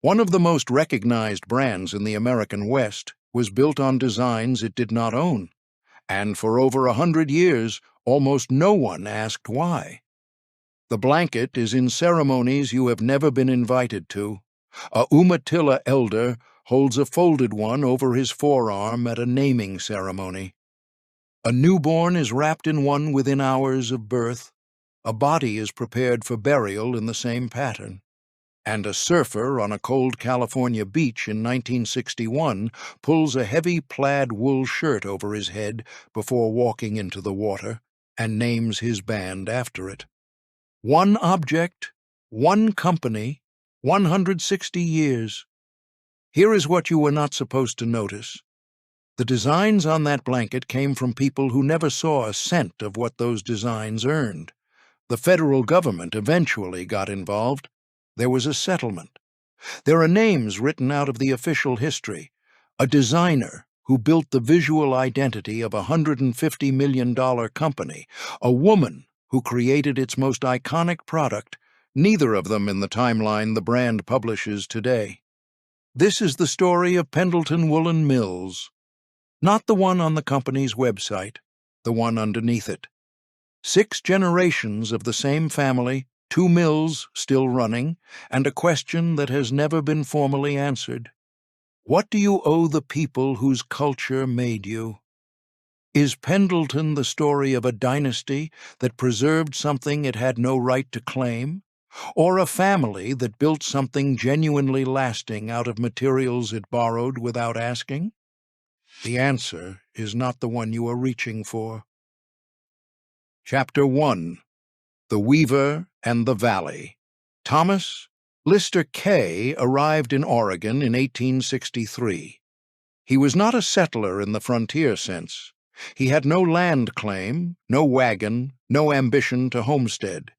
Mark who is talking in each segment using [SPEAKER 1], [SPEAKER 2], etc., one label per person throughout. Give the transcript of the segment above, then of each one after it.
[SPEAKER 1] One of the most recognized brands in the American West was built on designs it did not own, and for over 100 years, almost no one asked why. The blanket is in ceremonies you have never been invited to. A Umatilla elder holds a folded one over his forearm at a naming ceremony. A newborn is wrapped in one within hours of birth. A body is prepared for burial in the same pattern. And a surfer on a cold California beach in 1961 pulls a heavy plaid wool shirt over his head before walking into the water and names his band after it. One object, one company, 160 years. Here is what you were not supposed to notice. The designs on that blanket came from people who never saw a cent of what those designs earned. The federal government eventually got involved. There was a settlement. There are names written out of the official history. A designer who built the visual identity of a $150 million company. A woman who created its most iconic product, neither of them in the timeline the brand publishes today. This is the story of Pendleton Woolen Mills. Not the one on the company's website, the one underneath it. 6 generations of the same family, 2 mills still running, and a question that has never been formally answered. What do you owe the people whose culture made you? Is Pendleton the story of a dynasty that preserved something it had no right to claim, or a family that built something genuinely lasting out of materials it borrowed without asking? The answer is not the one you are reaching for. Chapter 1. The Weaver and the Valley. Thomas Lister Kay arrived in Oregon in 1863. He was not a settler in the frontier sense. He had no land claim, no wagon, no ambition to homestead.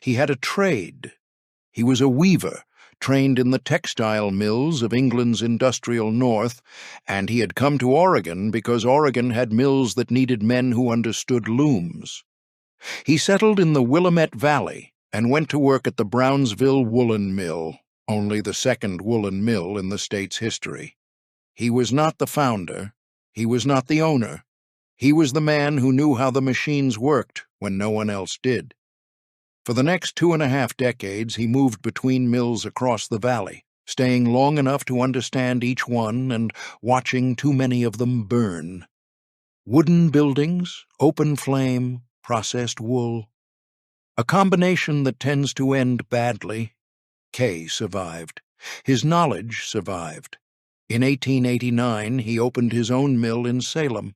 [SPEAKER 1] He had a trade. He was a weaver, trained in the textile mills of England's industrial north, and he had come to Oregon because Oregon had mills that needed men who understood looms. He settled in the Willamette Valley and went to work at the Brownsville Woolen Mill, only the second woolen mill in the state's history. He was not the founder. He was not the owner. He was the man who knew how the machines worked when no one else did. For the next 2.5 decades, he moved between mills across the valley, staying long enough to understand each one and watching too many of them burn. Wooden buildings, open flame, processed wool. A combination that tends to end badly. Kay survived. His knowledge survived. In 1889, he opened his own mill in Salem.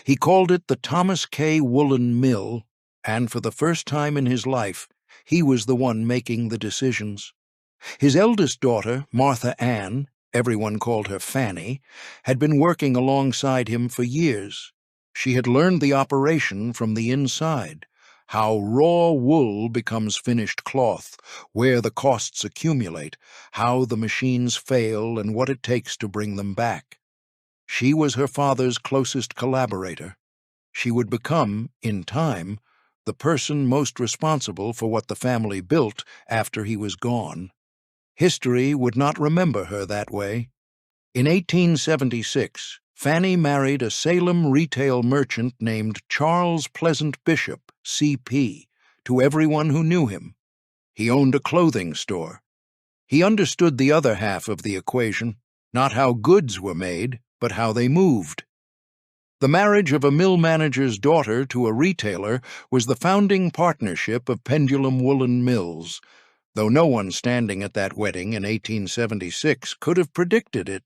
[SPEAKER 1] He called it the Thomas K. Woolen Mill, and for the first time in his life, he was the one making the decisions. His eldest daughter, Martha Ann, everyone called her Fanny, had been working alongside him for years. She had learned the operation from the inside, how raw wool becomes finished cloth, where the costs accumulate, how the machines fail, and what it takes to bring them back. She was her father's closest collaborator. She would become, in time, the person most responsible for what the family built after he was gone. History would not remember her that way. In 1876, Fanny married a Salem retail merchant named Charles Pleasant Bishop, C.P., to everyone who knew him. He owned a clothing store. He understood the other half of the equation, not how goods were made, but how they moved. The marriage of a mill manager's daughter to a retailer was the founding partnership of Pendleton Woolen Mills, though no one standing at that wedding in 1876 could have predicted it.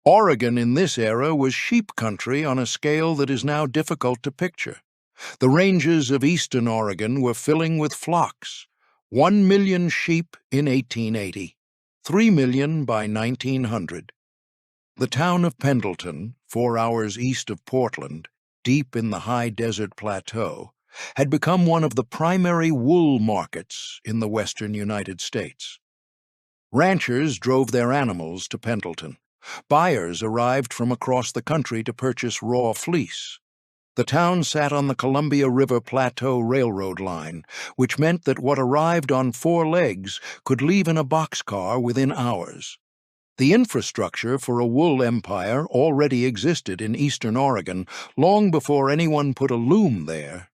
[SPEAKER 1] Oregon in this era was sheep country on a scale that is now difficult to picture. The ranges of eastern Oregon were filling with flocks. 1 million sheep in 1880, 3 million by 1900. The town of Pendleton, 4 hours east of Portland, deep in the high desert plateau, had become one of the primary wool markets in the western United States. Ranchers drove their animals to Pendleton. Buyers arrived from across the country to purchase raw fleece. The town sat on the Columbia River Plateau Railroad line, which meant that what arrived on 4 legs could leave in a boxcar within hours. The infrastructure for a wool empire already existed in eastern Oregon long before anyone put a loom there.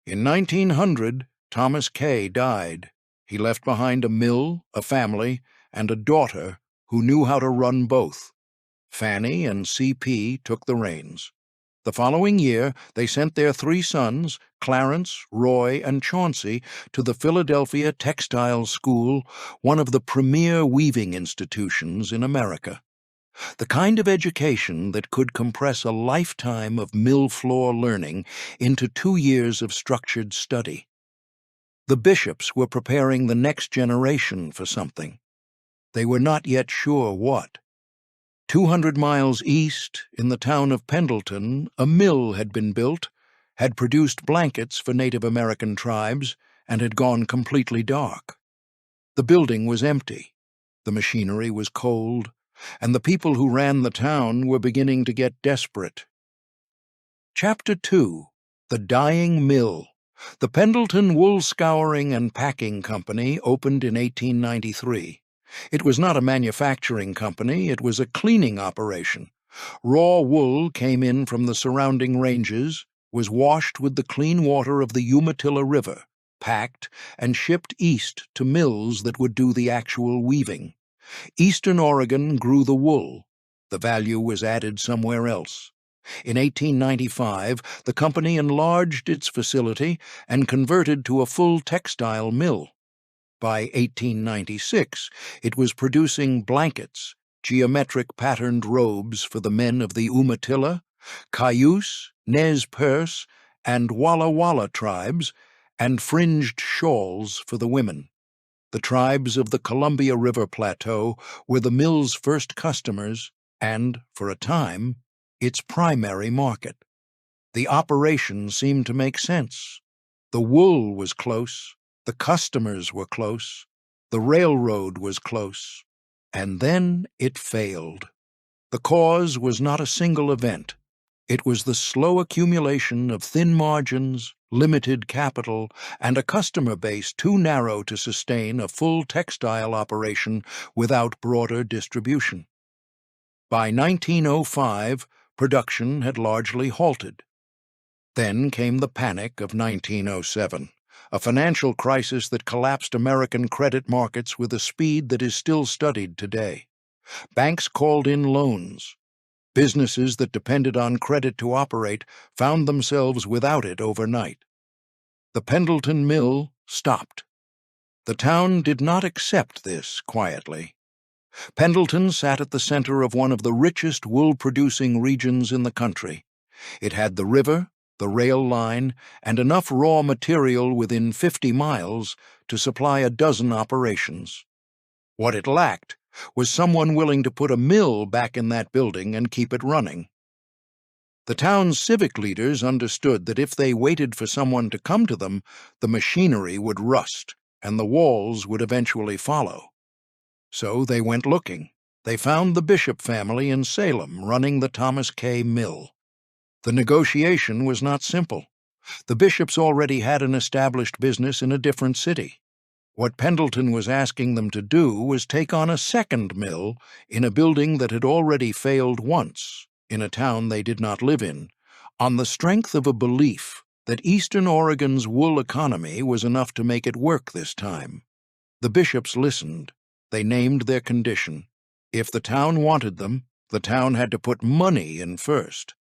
[SPEAKER 1] In 1900, Thomas Kay died. He left behind a mill, a family, and a daughter who knew how to run both. Fanny and C.P. took the reins. The following year, they sent their 3 sons, Clarence, Roy, and Chauncey, to the Philadelphia Textile School, one of the premier weaving institutions in America. The kind of education that could compress a lifetime of mill floor learning into 2 years of structured study. The bishops were preparing the next generation for something. They were not yet sure what. 200 miles east, in the town of Pendleton, a mill had been built, had produced blankets for Native American tribes, and had gone completely dark. The building was empty, the machinery was cold, and the people who ran the town were beginning to get desperate. Chapter 2. The Dying Mill. The Pendleton Wool Scouring and Packing Company opened in 1893. It was not a manufacturing company, it was a cleaning operation. Raw wool came in from the surrounding ranges, was washed with the clean water of the Umatilla River, packed, and shipped east to mills that would do the actual weaving. Eastern Oregon grew the wool. The value was added somewhere else. In 1895, the company enlarged its facility and converted to a full textile mill. By 1896, it was producing blankets, geometric patterned robes for the men of the Umatilla, Cayuse, Nez Perce, and Walla Walla tribes, and fringed shawls for the women. The tribes of the Columbia River Plateau were the mill's first customers and, for a time, its primary market. The operation seemed to make sense. The wool was close, the customers were close, the railroad was close, and then it failed. The cause was not a single event. It was the slow accumulation of thin margins, limited capital, and a customer base too narrow to sustain a full textile operation without broader distribution. By 1905, production had largely halted. Then came the panic of 1907, a financial crisis that collapsed American credit markets with a speed that is still studied today. Banks called in loans. Businesses that depended on credit to operate found themselves without it overnight. The Pendleton Mill stopped. The town did not accept this quietly. Pendleton sat at the center of one of the richest wool-producing regions in the country. It had the river, the rail line, and enough raw material within 50 miles to supply a dozen operations. What it lacked was someone willing to put a mill back in that building and keep it running. The town's civic leaders understood that if they waited for someone to come to them, the machinery would rust, and the walls would eventually follow. So they went looking. They found the Bishop family in Salem running the Thomas K. Mill. The negotiation was not simple. The Bishops already had an established business in a different city. What Pendleton was asking them to do was take on a second mill in a building that had already failed once, in a town they did not live in, on the strength of a belief that Eastern Oregon's wool economy was enough to make it work this time. The Bishops listened. They named their condition. If the town wanted them, the town had to put money in first.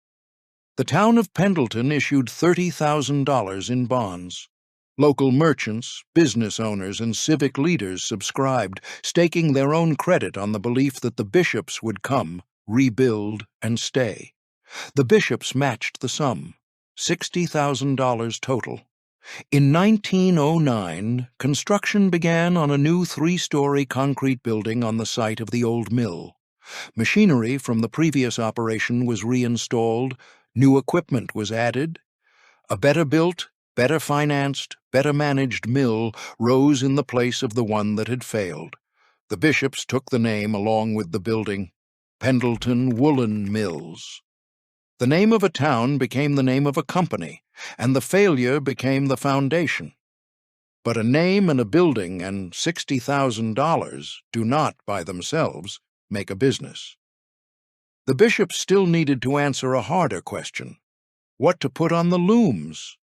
[SPEAKER 1] The town of Pendleton issued $30,000 in bonds. Local merchants, business owners, and civic leaders subscribed, staking their own credit on the belief that the Bishops would come, rebuild, and stay. The Bishops matched the sum, $60,000 total. In 1909, construction began on a new 3-story concrete building on the site of the old mill. Machinery from the previous operation was reinstalled, new equipment was added. A better-built, better-financed, better-managed mill rose in the place of the one that had failed. The Bishops took the name along with the building, Pendleton Woolen Mills. The name of a town became the name of a company, and the failure became the foundation. But a name and a building and $60,000 do not, by themselves, make a business. The bishops still needed to answer a harder question: what to put on the looms?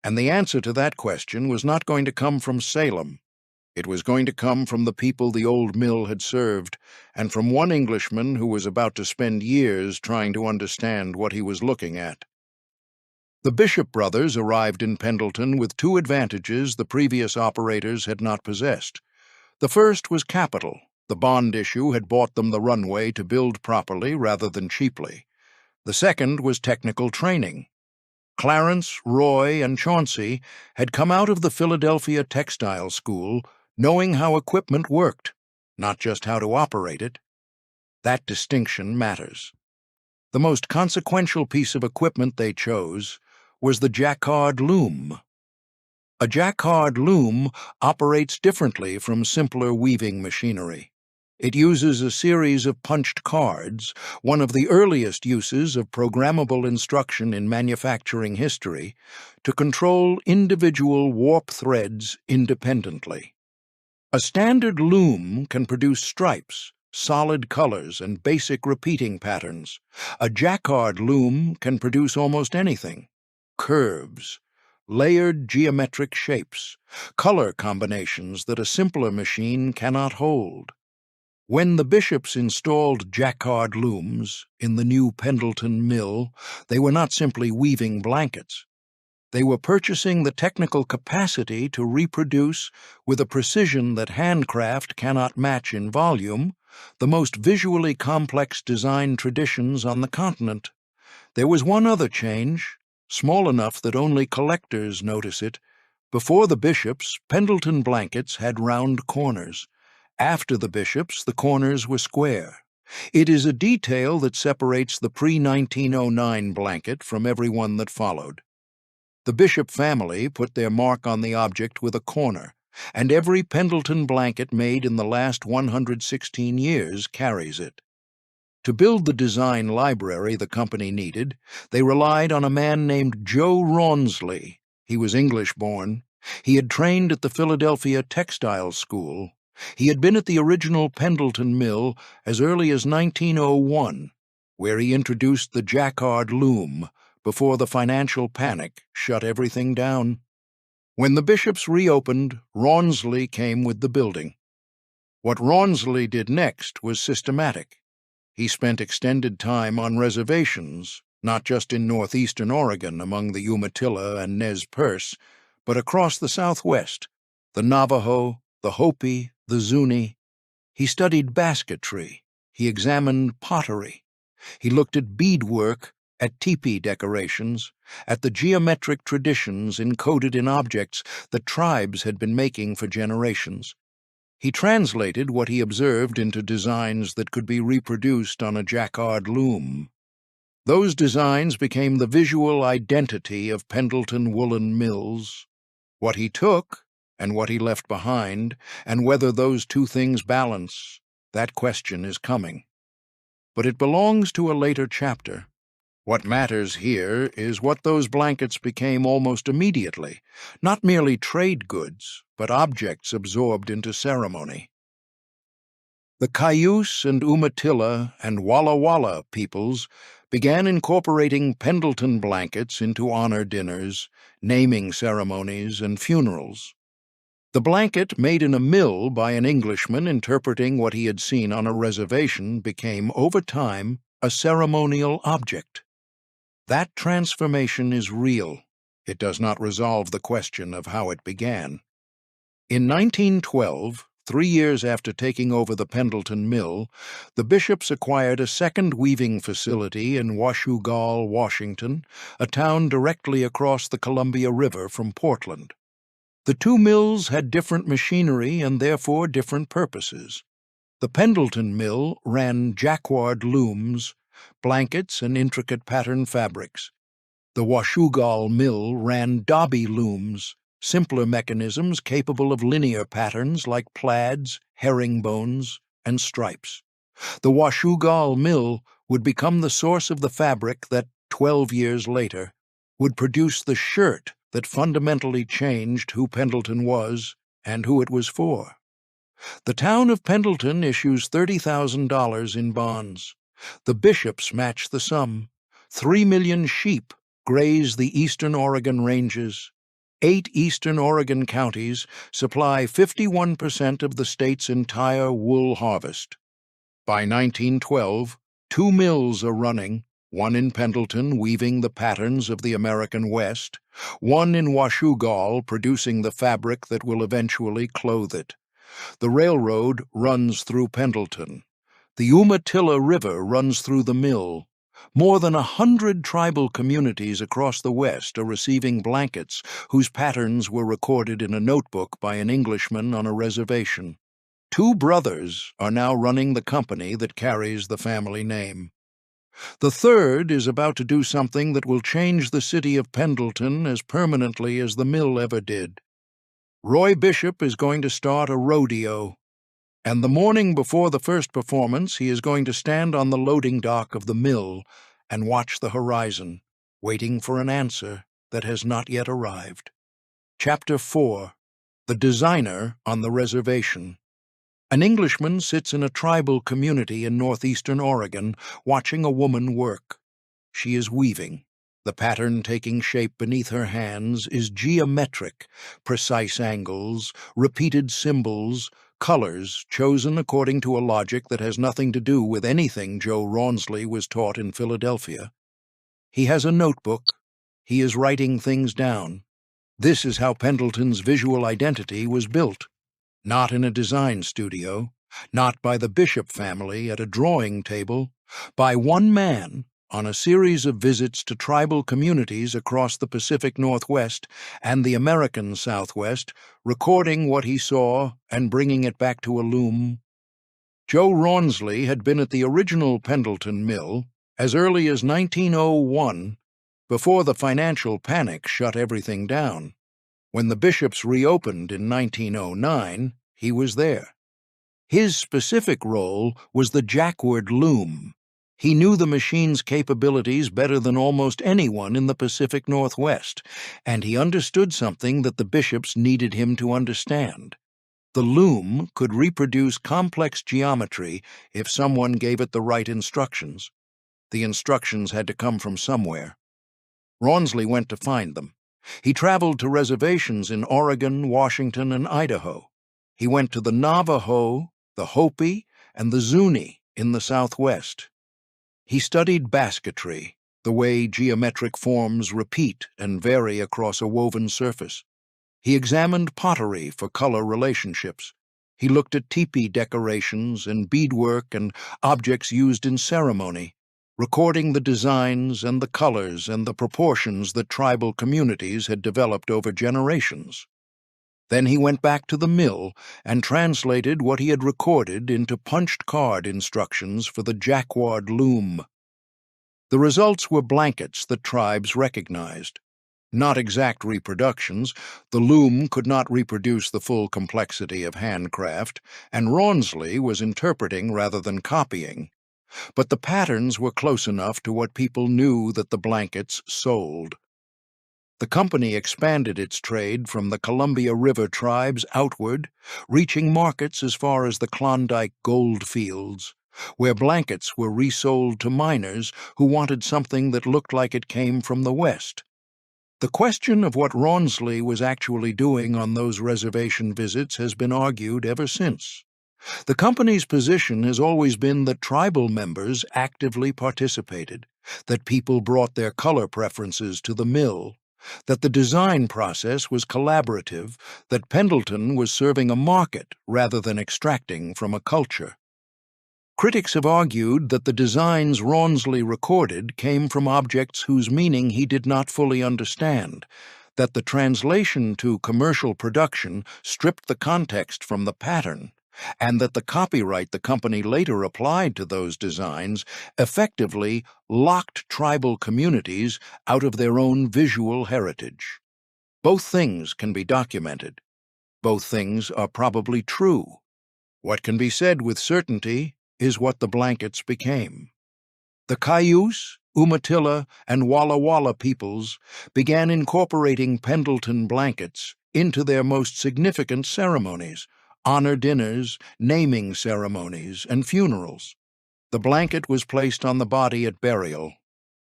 [SPEAKER 1] And the answer to that question was not going to come from Salem. It was going to come from the people the old mill had served, and from one Englishman who was about to spend years trying to understand what he was looking at. The Bishop brothers arrived in Pendleton with two advantages the previous operators had not possessed. The first was capital. The bond issue had bought them the runway to build properly rather than cheaply. The second was technical training. Clarence, Roy, and Chauncey had come out of the Philadelphia Textile School knowing how equipment worked, not just how to operate it. That distinction matters. The most consequential piece of equipment they chose was the Jacquard loom. A Jacquard loom operates differently from simpler weaving machinery. It uses a series of punched cards, one of the earliest uses of programmable instruction in manufacturing history, to control individual warp threads independently. A standard loom can produce stripes, solid colors, and basic repeating patterns. A Jacquard loom can produce almost anything: curves, layered geometric shapes, color combinations that a simpler machine cannot hold. When the bishops installed Jacquard looms in the new Pendleton mill, they were not simply weaving blankets. They were purchasing the technical capacity to reproduce, with a precision that handcraft cannot match in volume, the most visually complex design traditions on the continent. There was one other change, small enough that only collectors notice it. Before the bishops, Pendleton blankets had round corners. After the bishops, the corners were square. It is a detail that separates the pre-1909 blanket from every one that followed. The Bishop family put their mark on the object with a corner, and every Pendleton blanket made in the last 116 years carries it. To build the design library the company needed, they relied on a man named Joe Rawnsley. He was English-born. He had trained at the Philadelphia Textile School. He had been at the original Pendleton mill as early as 1901, where he introduced the Jacquard loom before the financial panic shut everything down. When the bishops reopened, Rawnsley came with the building. What Rawnsley did next was systematic. He spent extended time on reservations, not just in northeastern Oregon among the Umatilla and Nez Perce, but across the Southwest, the Navajo, the Hopi, the Zuni. He studied basketry. He examined pottery. He looked at beadwork, at teepee decorations, at the geometric traditions encoded in objects that tribes had been making for generations. He translated what he observed into designs that could be reproduced on a Jacquard loom. Those designs became the visual identity of Pendleton Woolen Mills. What he took and what he left behind, and whether those two things balance, that question is coming. But it belongs to a later chapter. What matters here is what those blankets became almost immediately, not merely trade goods, but objects absorbed into ceremony. The Cayuse and Umatilla and Walla Walla peoples began incorporating Pendleton blankets into honor dinners, naming ceremonies, and funerals. The blanket made in a mill by an Englishman interpreting what he had seen on a reservation became, over time, a ceremonial object. That transformation is real. It does not resolve the question of how it began. In 1912, 3 years after taking over the Pendleton mill, the bishops acquired a second weaving facility in Washougal, Washington, a town directly across the Columbia River from Portland. The two mills had different machinery and therefore different purposes. The Pendleton mill ran Jacquard looms, blankets, and intricate pattern fabrics. The Washougal mill ran Dobby looms, simpler mechanisms capable of linear patterns like plaids, herringbones, and stripes. The Washougal mill would become the source of the fabric that, 12 years later, would produce the shirt that fundamentally changed who Pendleton was and who it was for. The town of Pendleton issues $30,000 in bonds. The bishops match the sum. 3 million sheep graze the eastern Oregon ranges. 8 eastern Oregon counties supply 51% of the state's entire wool harvest. By 1912, 2 mills are running, one in Pendleton weaving the patterns of the American West, one in Washougal producing the fabric that will eventually clothe it. The railroad runs through Pendleton. The Umatilla River runs through the mill. More than 100 tribal communities across the West are receiving blankets whose patterns were recorded in a notebook by an Englishman on a reservation. 2 brothers are now running the company that carries the family name. The third is about to do something that will change the city of Pendleton as permanently as the mill ever did. Roy Bishop is going to start a rodeo, and the morning before the first performance he is going to stand on the loading dock of the mill and watch the horizon, waiting for an answer that has not yet arrived. Chapter 4. The Designer on the Reservation. An Englishman sits in a tribal community in northeastern Oregon watching a woman work. She is weaving. The pattern taking shape beneath her hands is geometric, precise angles, repeated symbols, colors chosen according to a logic that has nothing to do with anything Joe Rawnsley was taught in Philadelphia. He has a notebook. He is writing things down. This is how Pendleton's visual identity was built. Not in a design studio, not by the Bishop family at a drawing table, by one man on a series of visits to tribal communities across the Pacific Northwest and the American Southwest, recording what he saw and bringing it back to a loom. Joe Rawnsley had been at the original Pendleton mill as early as 1901, before the financial panic shut everything down. When the Bishops reopened in 1909, he was there. His specific role was the Jacquard loom. He knew the machine's capabilities better than almost anyone in the Pacific Northwest, and he understood something that the Bishops needed him to understand. The loom could reproduce complex geometry if someone gave it the right instructions. The instructions had to come from somewhere. Rawnsley went to find them. He traveled to reservations in Oregon, Washington, and Idaho. He went to the Navajo, the Hopi, and the Zuni in the Southwest. He studied basketry, the way geometric forms repeat and vary across a woven surface. He examined pottery for color relationships. He looked at teepee decorations and beadwork and objects used in ceremony, recording the designs and the colors and the proportions that tribal communities had developed over generations. Then he went back to the mill and translated what he had recorded into punched card instructions for the Jacquard loom. The results were blankets that tribes recognized. Not exact reproductions, the loom could not reproduce the full complexity of handcraft, and Rawnsley was interpreting rather than copying. But the patterns were close enough to what people knew that the blankets sold. The company expanded its trade from the Columbia River tribes outward, reaching markets as far as the Klondike gold fields, where blankets were resold to miners who wanted something that looked like it came from the West. The question of what Rawnsley was actually doing on those reservation visits has been argued ever since. The company's position has always been that tribal members actively participated, that people brought their color preferences to the mill, that the design process was collaborative, that Pendleton was serving a market rather than extracting from a culture. Critics have argued that the designs Rawnsley recorded came from objects whose meaning he did not fully understand, that the translation to commercial production stripped the context from the pattern, and that the copyright the company later applied to those designs effectively locked tribal communities out of their own visual heritage. Both things can be documented. Both things are probably true. What can be said with certainty is what the blankets became. The Cayuse, Umatilla, and Walla Walla peoples began incorporating Pendleton blankets into their most significant ceremonies, honor dinners, naming ceremonies, and funerals. The blanket was placed on the body at burial.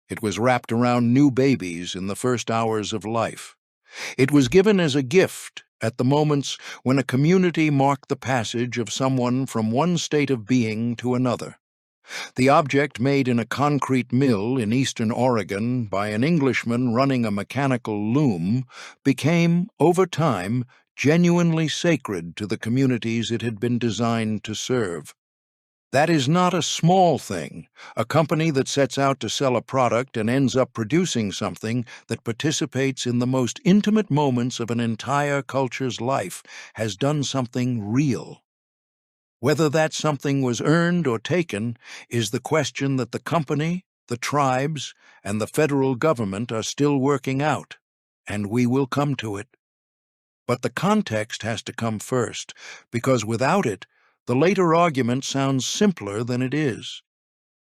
[SPEAKER 1] It was wrapped around new babies in the first hours of life. It was given as a gift at the moments when a community marked the passage of someone from one state of being to another. The object, made in a concrete mill in eastern Oregon by an Englishman running a mechanical loom, became, over time, genuinely sacred to the communities it had been designed to serve. That is not a small thing. A company that sets out to sell a product and ends up producing something that participates in the most intimate moments of an entire culture's life has done something real. Whether that something was earned or taken is the question that the company, the tribes, and the federal government are still working out, and we will come to it. But the context has to come first, because without it, the later argument sounds simpler than it is.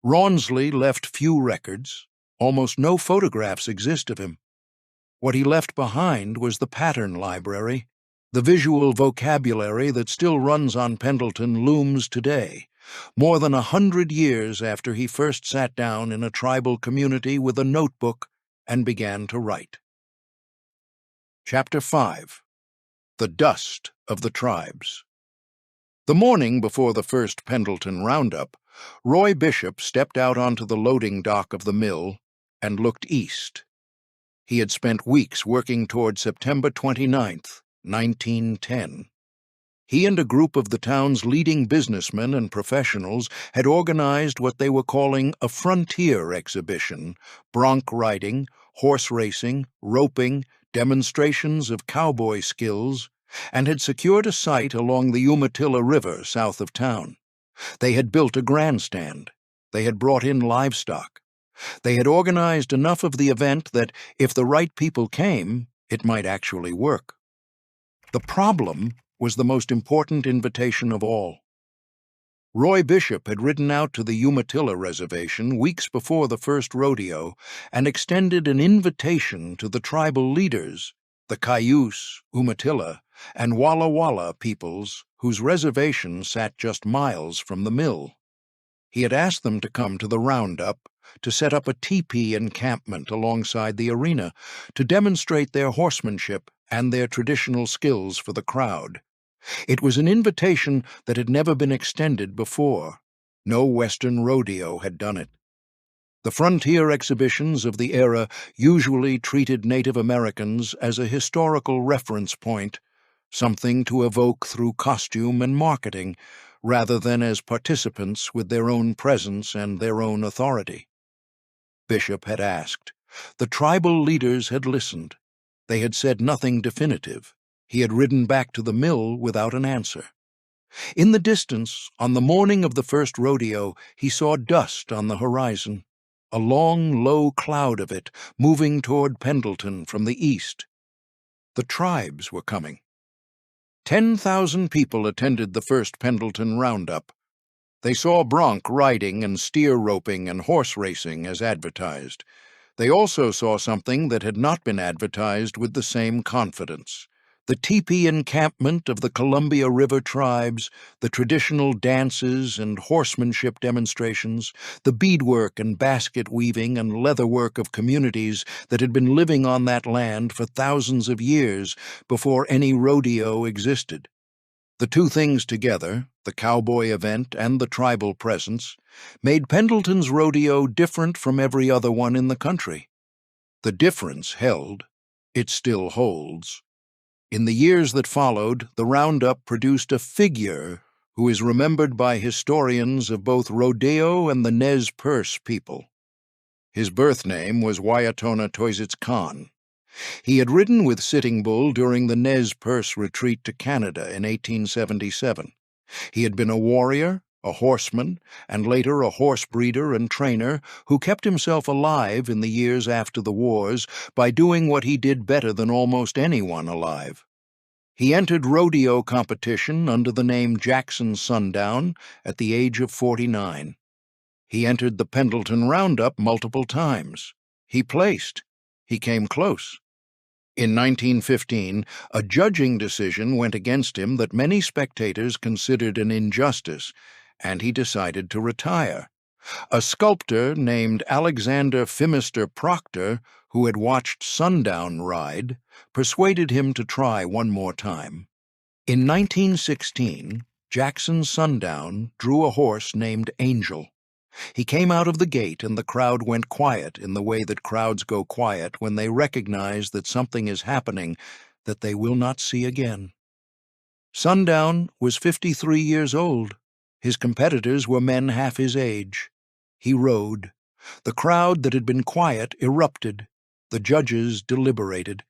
[SPEAKER 1] Rawnsley left few records. Almost no photographs exist of him. What he left behind was the pattern library, the visual vocabulary that still runs on Pendleton looms today, more than 100 years after he first sat down in a tribal community with a notebook and began to write. Chapter 5. The Dust of the Tribes. The morning before the first Pendleton roundup, Roy Bishop stepped out onto the loading dock of the mill and looked east. He had spent weeks working toward September 29th, 1910. He and a group of the town's leading businessmen and professionals had organized what they were calling a frontier exhibition: bronc riding, horse racing, roping, demonstrations of cowboy skills, and had secured a site along the Umatilla River south of town. They had built a grandstand. They had brought in livestock. They had organized enough of the event that, if the right people came, it might actually work. The problem was the most important invitation of all. Roy Bishop had ridden out to the Umatilla reservation weeks before the first rodeo and extended an invitation to the tribal leaders, the Cayuse, Umatilla, and Walla Walla peoples whose reservation sat just miles from the mill. He had asked them to come to the roundup, to set up a teepee encampment alongside the arena, to demonstrate their horsemanship and their traditional skills for the crowd. It was an invitation that had never been extended before. No Western rodeo had done it. The frontier exhibitions of the era usually treated Native Americans as a historical reference point, something to evoke through costume and marketing, rather than as participants with their own presence and their own authority. Bishop had asked. The tribal leaders had listened. They had said nothing definitive. He had ridden back to the mill without an answer. In the distance, on the morning of the first rodeo, he saw dust on the horizon, a long, low cloud of it moving toward Pendleton from the east. The tribes were coming. 10,000 people attended the first Pendleton roundup. They saw bronc riding and steer roping and horse racing as advertised. They also saw something that had not been advertised with the same confidence: the teepee encampment of the Columbia River tribes, the traditional dances and horsemanship demonstrations, the beadwork and basket weaving and leatherwork of communities that had been living on that land for thousands of years before any rodeo existed. The two things together, the cowboy event and the tribal presence, made Pendleton's rodeo different from every other one in the country. The difference held. It still holds. In the years that followed, the roundup produced a figure who is remembered by historians of both rodeo and the Nez Perce people. His birth name was Wayatona Toisitz Khan. He had ridden with Sitting Bull during the Nez Perce retreat to Canada in 1877. He had been a warrior, a horseman, and later a horse breeder and trainer who kept himself alive in the years after the wars by doing what he did better than almost anyone alive. He entered rodeo competition under the name Jackson Sundown at the age of 49. He entered the Pendleton Roundup multiple times. He placed. He came close. In 1915, a judging decision went against him that many spectators considered an injustice, and he decided to retire. A sculptor named Alexander Phimister Proctor, who had watched Sundown ride, persuaded him to try one more time. In 1916, Jackson Sundown drew a horse named Angel. He came out of the gate and the crowd went quiet in the way that crowds go quiet when they recognize that something is happening that they will not see again. Sundown was 53 years old. His competitors were men half his age. He rode. The crowd that had been quiet erupted. The judges deliberated.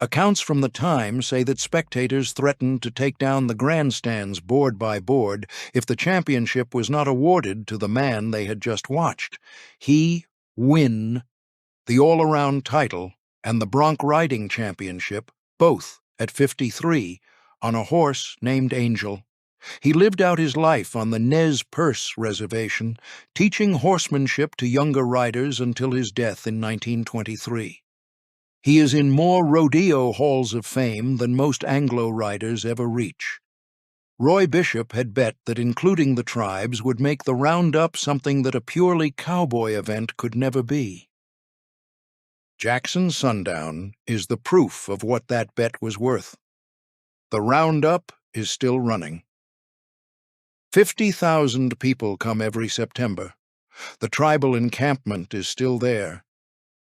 [SPEAKER 1] Accounts from the time say that spectators threatened to take down the grandstands board by board if the championship was not awarded to the man they had just watched. He win the all-around title and the bronc riding championship, both at 53, on a horse named Angel. He lived out his life on the Nez Perce reservation, teaching horsemanship to younger riders until his death in 1923. He is in more rodeo halls of fame than most Anglo riders ever reach. Roy Bishop had bet that including the tribes would make the roundup something that a purely cowboy event could never be. Jackson Sundown is the proof of what that bet was worth. The roundup is still running. 50,000 people come every September. The tribal encampment is still there.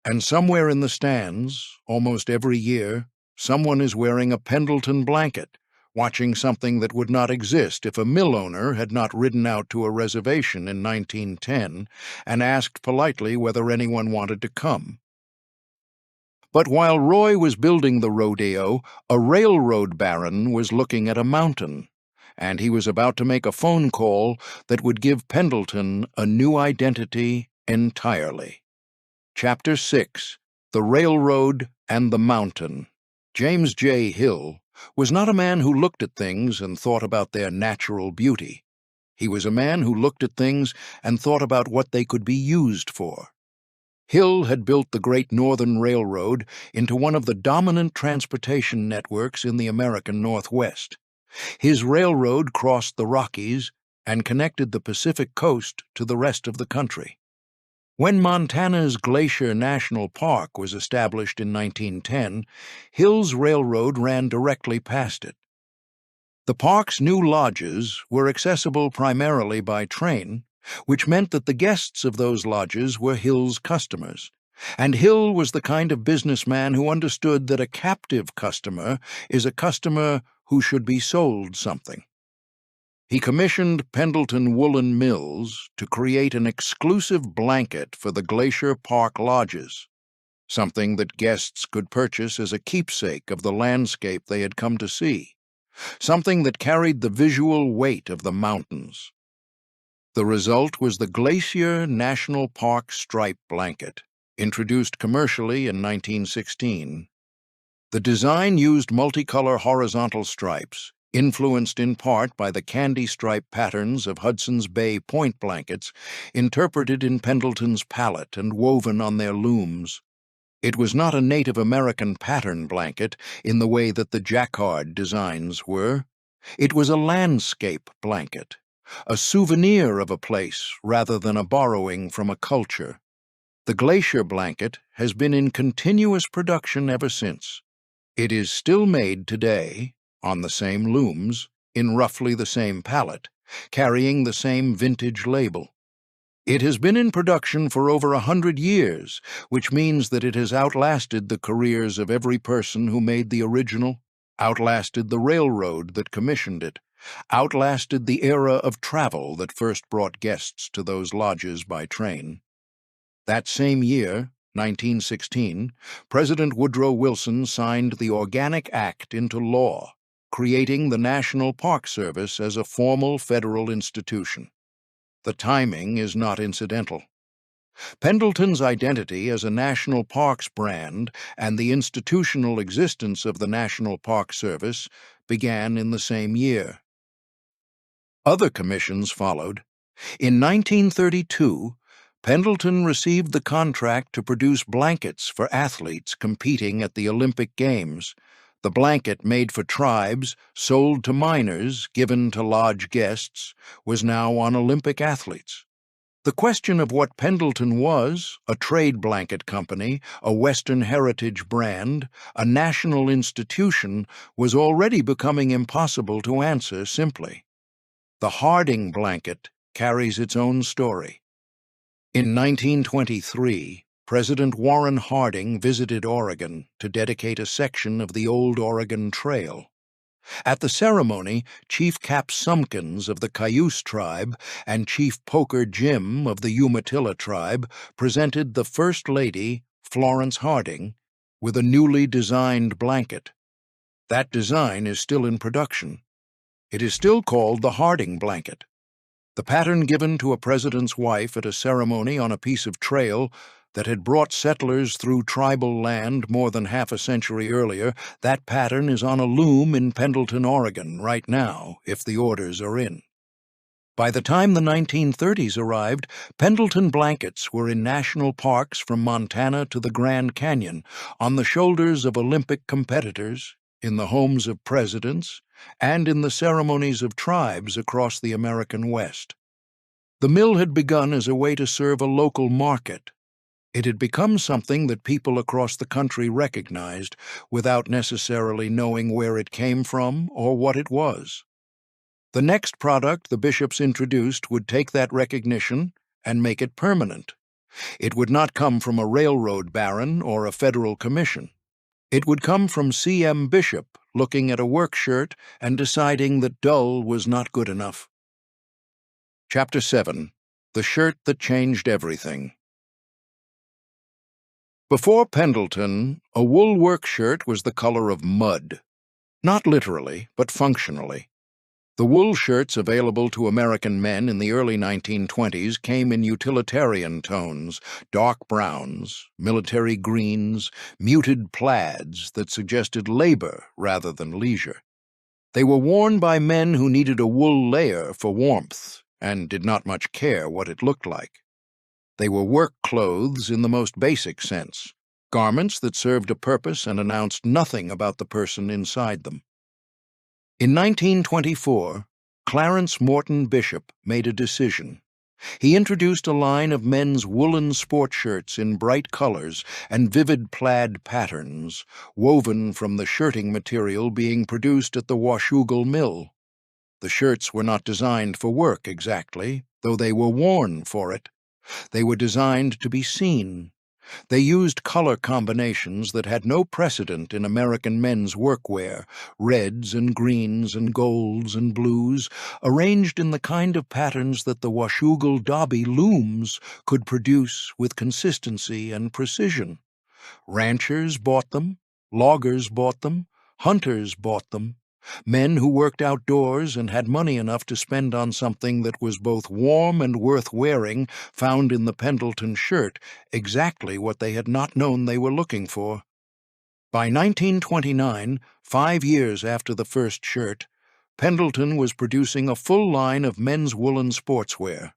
[SPEAKER 1] And somewhere in the stands, almost every year, someone is wearing a Pendleton blanket, watching something that would not exist if a mill owner had not ridden out to a reservation in 1910 and asked politely whether anyone wanted to come. But while Roy was building the rodeo, a railroad baron was looking at a mountain, and he was about to make a phone call that would give Pendleton a new identity entirely. Chapter 6, The Railroad and the Mountain. James J. Hill was not a man who looked at things and thought about their natural beauty. He was a man who looked at things and thought about what they could be used for. Hill had built the Great Northern Railroad into one of the dominant transportation networks in the American Northwest. His railroad crossed the Rockies and connected the Pacific coast to the rest of the country. When Montana's Glacier National Park was established in 1910, Hill's railroad ran directly past it. The park's new lodges were accessible primarily by train, which meant that the guests of those lodges were Hill's customers, and Hill was the kind of businessman who understood that a captive customer is a customer who should be sold something. He commissioned Pendleton Woolen Mills to create an exclusive blanket for the Glacier Park lodges, something that guests could purchase as a keepsake of the landscape they had come to see, something that carried the visual weight of the mountains. The result was the Glacier National Park Stripe Blanket, introduced commercially in 1916. The design used multicolor horizontal stripes, influenced in part by the candy stripe patterns of Hudson's Bay point blankets, interpreted in Pendleton's palette and woven on their looms. It was not a Native American pattern blanket in the way that the Jacquard designs were. It was a landscape blanket, a souvenir of a place rather than a borrowing from a culture. The Glacier blanket has been in continuous production ever since. It is still made today, on the same looms, in roughly the same palette, carrying the same vintage label. It has been in production for over 100 years, which means that it has outlasted the careers of every person who made the original, outlasted the railroad that commissioned it, outlasted the era of travel that first brought guests to those lodges by train. That same year, 1916, President Woodrow Wilson signed the Organic Act into law, creating the National Park Service as a formal federal institution. The timing is not incidental. Pendleton's identity as a national parks brand and the institutional existence of the National Park Service began in the same year. Other commissions followed, In 1932, Pendleton received the contract to produce blankets for athletes competing at the Olympic Games. The blanket made for tribes, sold to minors, given to lodge guests, was now on Olympic athletes. The question of what Pendleton was, a trade blanket company, a Western heritage brand, a national institution, was already becoming impossible to answer simply. The Harding blanket carries its own story. In 1923, President Warren Harding visited Oregon to dedicate a section of the Old Oregon Trail. At the ceremony, Chief Cap Sumpkins of the Cayuse tribe and Chief Poker Jim of the Umatilla tribe presented the First Lady, Florence Harding, with a newly designed blanket. That design is still in production. It is still called the Harding blanket. The pattern given to a president's wife at a ceremony on a piece of trail that had brought settlers through tribal land more than half a century earlier, that pattern is on a loom in Pendleton, Oregon, right now, if the orders are in. By the time the 1930s arrived, Pendleton blankets were in national parks from Montana to the Grand Canyon, on the shoulders of Olympic competitors, in the homes of presidents, and in the ceremonies of tribes across the American West. The mill had begun as a way to serve a local market. It had become something that people across the country recognized without necessarily knowing where it came from or what it was. The next product the bishops introduced would take that recognition and make it permanent. It would not come from a railroad baron or a federal commission. It would come from C.M. Bishop looking at a work shirt and deciding that dull was not good enough. Chapter 7. The Shirt That Changed Everything. Before Pendleton, a wool work shirt was the color of mud. Not literally, but functionally. The wool shirts available to American men in the early 1920s came in utilitarian tones, dark browns, military greens, muted plaids that suggested labor rather than leisure. They were worn by men who needed a wool layer for warmth and did not much care what it looked like. They were work clothes in the most basic sense, garments that served a purpose and announced nothing about the person inside them. In 1924, Clarence Morton Bishop made a decision. He introduced a line of men's woolen sport shirts in bright colors and vivid plaid patterns, woven from the shirting material being produced at the Washougal Mill. The shirts were not designed for work exactly, though they were worn for it. They were designed to be seen. They used color combinations that had no precedent in American men's workwear, reds and greens and golds and blues, arranged in the kind of patterns that the Washougal Dobby looms could produce with consistency and precision. Ranchers bought them, loggers bought them, hunters bought them. Men who worked outdoors and had money enough to spend on something that was both warm and worth wearing found in the Pendleton shirt exactly what they had not known they were looking for. By 1929, 5 years after the first shirt, Pendleton was producing a full line of men's woolen sportswear.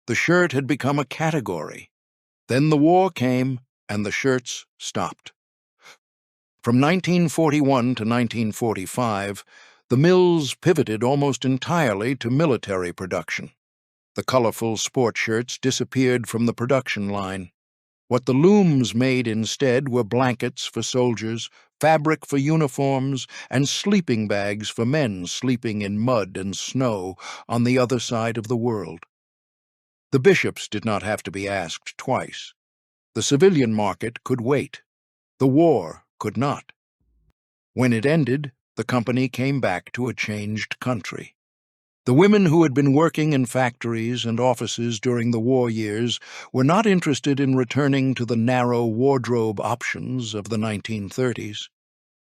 [SPEAKER 1] The shirt had become a category. Then the war came, and the shirts stopped. From 1941 to 1945, the mills pivoted almost entirely to military production. The colorful sport shirts disappeared from the production line. What the looms made instead were blankets for soldiers, fabric for uniforms, and sleeping bags for men sleeping in mud and snow on the other side of the world. The bishops did not have to be asked twice. The civilian market could wait. The war could not. When it ended, the company came back to a changed country. The women who had been working in factories and offices during the war years were not interested in returning to the narrow wardrobe options of the 1930s.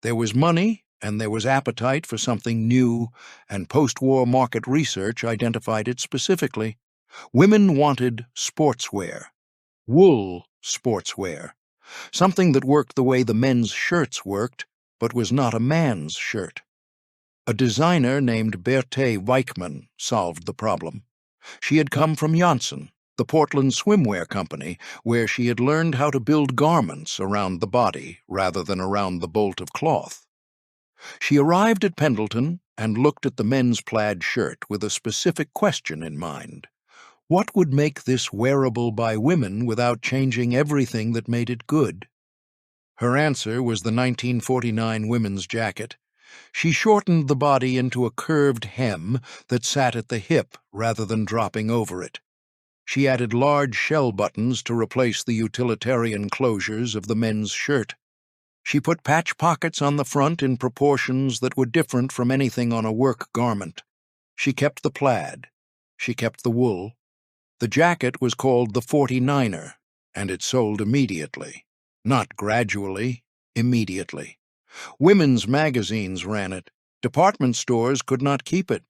[SPEAKER 1] There was money and there was appetite for something new, and post-war market research identified it specifically. Women wanted sportswear, wool sportswear, something that worked the way the men's shirts worked, but was not a man's shirt. A designer named Berthe Weichmann solved the problem. She had come from Janssen, the Portland swimwear company, where she had learned how to build garments around the body rather than around the bolt of cloth. She arrived at Pendleton and looked at the men's plaid shirt with a specific question in mind. What would make this wearable by women without changing everything that made it good? Her answer was the 1949 women's jacket. She shortened the body into a curved hem that sat at the hip rather than dropping over it. She added large shell buttons to replace the utilitarian closures of the men's shirt. She put patch pockets on the front in proportions that were different from anything on a work garment. She kept the plaid. She kept the wool. The jacket was called the 49er, and it sold immediately. Not gradually, immediately. Women's magazines ran it. Department stores could not keep it.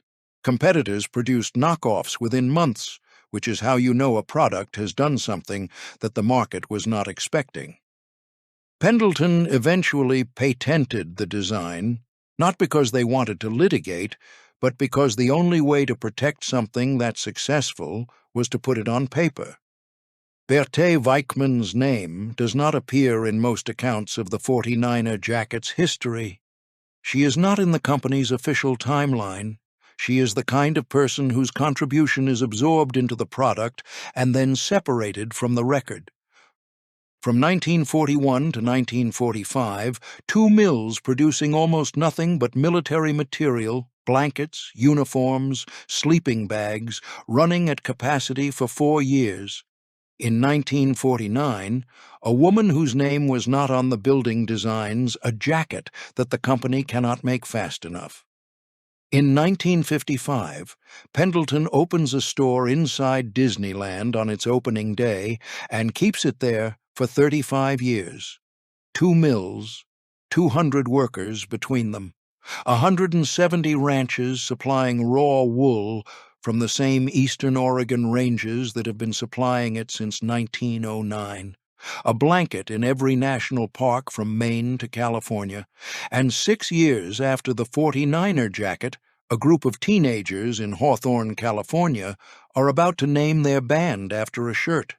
[SPEAKER 1] Competitors produced knockoffs within months, which is how you know a product has done something that the market was not expecting. Pendleton eventually patented the design, not because they wanted to litigate, but because the only way to protect something that successful was to put it on paper. Berthe Weichmann's name does not appear in most accounts of the 49er jacket's history. She is not in the company's official timeline. She is the kind of person whose contribution is absorbed into the product and then separated from the record. From 1941 to 1945, 2 mills producing almost nothing but military material, blankets, uniforms, sleeping bags, running at capacity for 4 years. In 1949, a woman whose name was not on the building designs a jacket that the company cannot make fast enough. In 1955, Pendleton opens a store inside Disneyland on its opening day and keeps it there for 35 years. 2 mills, 200 workers between them, 170 ranches supplying raw wool from the same eastern Oregon ranges that have been supplying it since 1909, a blanket in every national park from Maine to California, and 6 years after the 49er jacket, a group of teenagers in Hawthorne, California, are about to name their band after a shirt.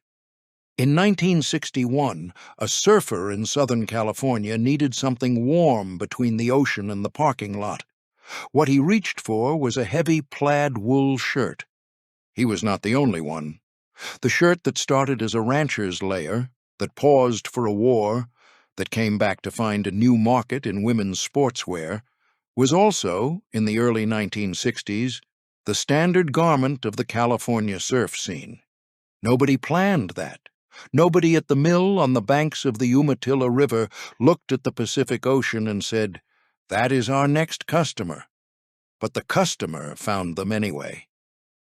[SPEAKER 1] In 1961, a surfer in Southern California needed something warm between the ocean and the parking lot. What he reached for was a heavy plaid wool shirt. He was not the only one. The shirt that started as a rancher's layer, that paused for a war, that came back to find a new market in women's sportswear, was also, in the early 1960s, the standard garment of the California surf scene. Nobody planned that. Nobody at the mill on the banks of the Umatilla River looked at the Pacific Ocean and said, "That is our next customer." But the customer found them anyway.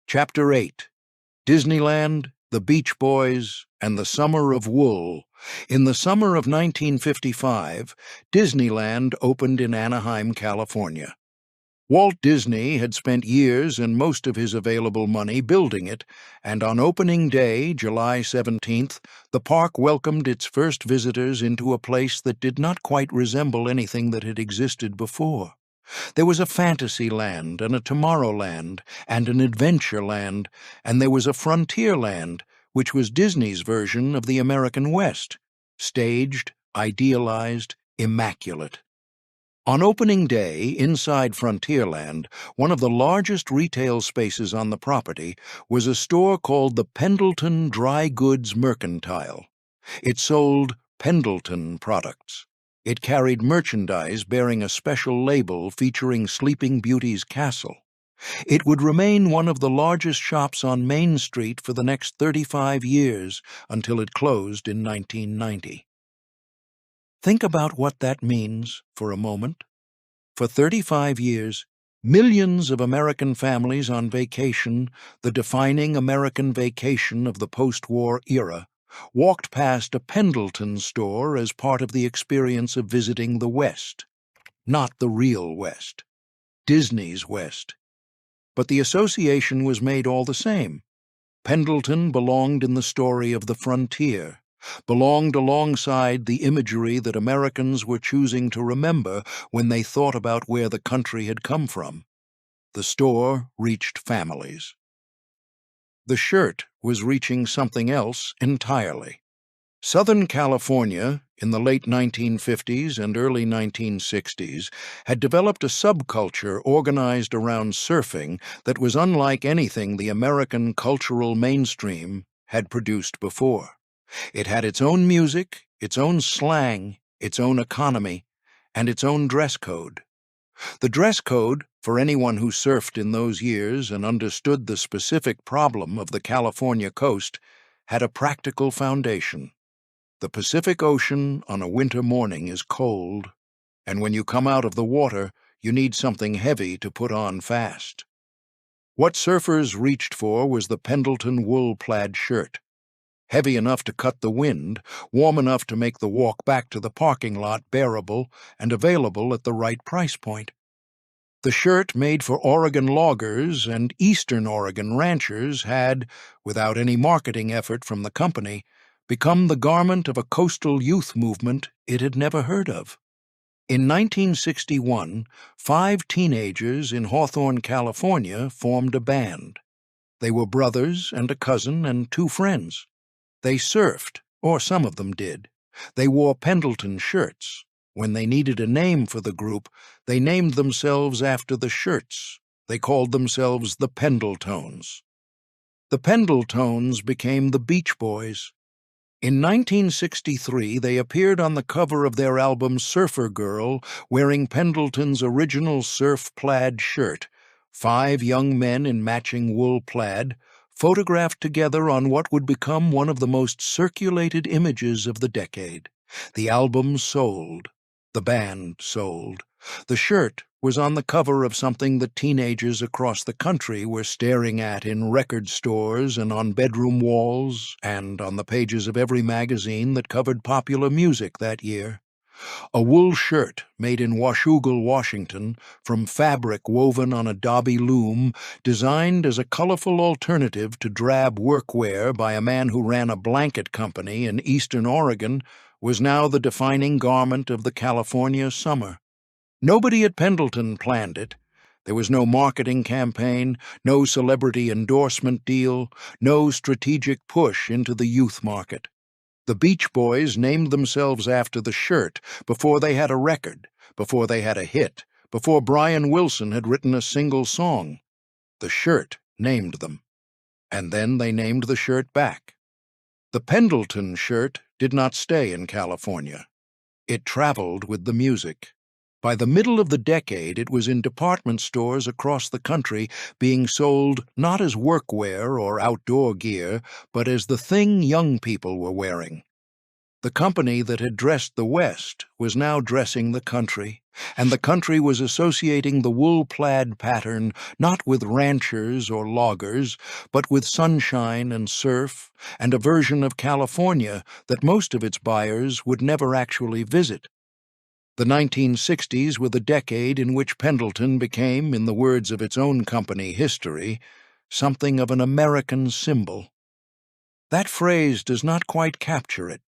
[SPEAKER 1] Chapter 8. Disneyland, the Beach Boys, and the Summer of Wool. In the summer of 1955, Disneyland opened in Anaheim, California. Walt Disney had spent years and most of his available money building it, and on opening day, July 17th, the park welcomed its first visitors into a place that did not quite resemble anything that had existed before. There was a fantasy land and a Tomorrowland and an adventure land, and there was a frontier land, which was Disney's version of the American West, staged, idealized, immaculate. On opening day, inside Frontierland, one of the largest retail spaces on the property was a store called the Pendleton Dry Goods Mercantile. It sold Pendleton products. It carried merchandise bearing a special label featuring Sleeping Beauty's castle. It would remain one of the largest shops on Main Street for the next 35 years until it closed in 1990. Think about what that means for a moment. For 35 years, millions of American families on vacation, the defining American vacation of the post-war era, walked past a Pendleton store as part of the experience of visiting the West. Not the real West. Disney's West. But the association was made all the same. Pendleton belonged in the story of the frontier, belonged alongside the imagery that Americans were choosing to remember when they thought about where the country had come from. The store reached families. The shirt was reaching something else entirely. Southern California, in the late 1950s and early 1960s, had developed a subculture organized around surfing that was unlike anything the American cultural mainstream had produced before. It had its own music, its own slang, its own economy, and its own dress code. The dress code, for anyone who surfed in those years and understood the specific problem of the California coast, had a practical foundation. The Pacific Ocean on a winter morning is cold, and when you come out of the water, you need something heavy to put on fast. What surfers reached for was the Pendleton wool plaid shirt. Heavy enough to cut the wind, warm enough to make the walk back to the parking lot bearable, and available at the right price point. The shirt made for Oregon loggers and Eastern Oregon ranchers had, without any marketing effort from the company, become the garment of a coastal youth movement it had never heard of. In 1961, 5 teenagers in Hawthorne, California, formed a band. They were brothers and a cousin and 2 friends. They surfed, or some of them did. They wore Pendleton shirts. When they needed a name for the group, they named themselves after the shirts. They called themselves the Pendletones. The Pendletones became the Beach Boys. In 1963, they appeared on the cover of their album Surfer Girl, wearing Pendleton's original surf plaid shirt. 5 young men in matching wool plaid, photographed together on what would become one of the most circulated images of the decade. The album sold. The band sold. The shirt was on the cover of something that teenagers across the country were staring at in record stores and on bedroom walls and on the pages of every magazine that covered popular music that year. A wool shirt made in Washougal, Washington, from fabric woven on a Dobby loom, designed as a colorful alternative to drab workwear by a man who ran a blanket company in eastern Oregon, was now the defining garment of the California summer. Nobody at Pendleton planned it. There was no marketing campaign, no celebrity endorsement deal, no strategic push into the youth market. The Beach Boys named themselves after the shirt before they had a record, before they had a hit, before Brian Wilson had written a single song. The shirt named them. And then they named the shirt back. The Pendleton shirt did not stay in California. It traveled with the music. By the middle of the decade, it was in department stores across the country, being sold not as workwear or outdoor gear, but as the thing young people were wearing. The company that had dressed the West was now dressing the country, and the country was associating the wool plaid pattern not with ranchers or loggers, but with sunshine and surf, and a version of California that most of its buyers would never actually visit. The 1960s were the decade in which Pendleton became, in the words of its own company history, something of an American symbol. That phrase does not quite capture it.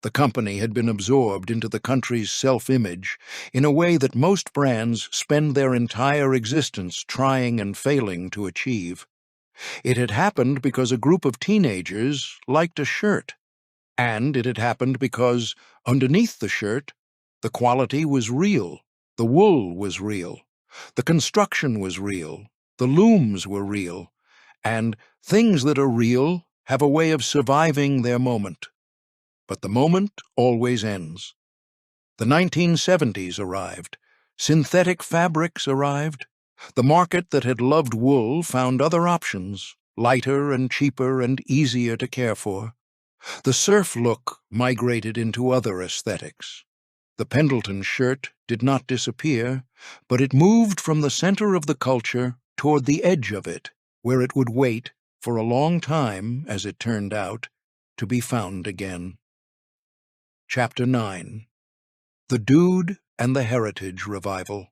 [SPEAKER 1] The company had been absorbed into the country's self-image in a way that most brands spend their entire existence trying and failing to achieve. It had happened because a group of teenagers liked a shirt, and it had happened because, underneath the shirt, the quality was real, the wool was real, the construction was real, the looms were real, and things that are real have a way of surviving their moment. But the moment always ends. The 1970s arrived. Synthetic fabrics arrived. The market that had loved wool found other options, lighter and cheaper and easier to care for. The surf look migrated into other aesthetics. The Pendleton shirt did not disappear, but it moved from the center of the culture toward the edge of it, where it would wait, for a long time, as it turned out, to be found again. Chapter 9. The Dude and the Heritage Revival.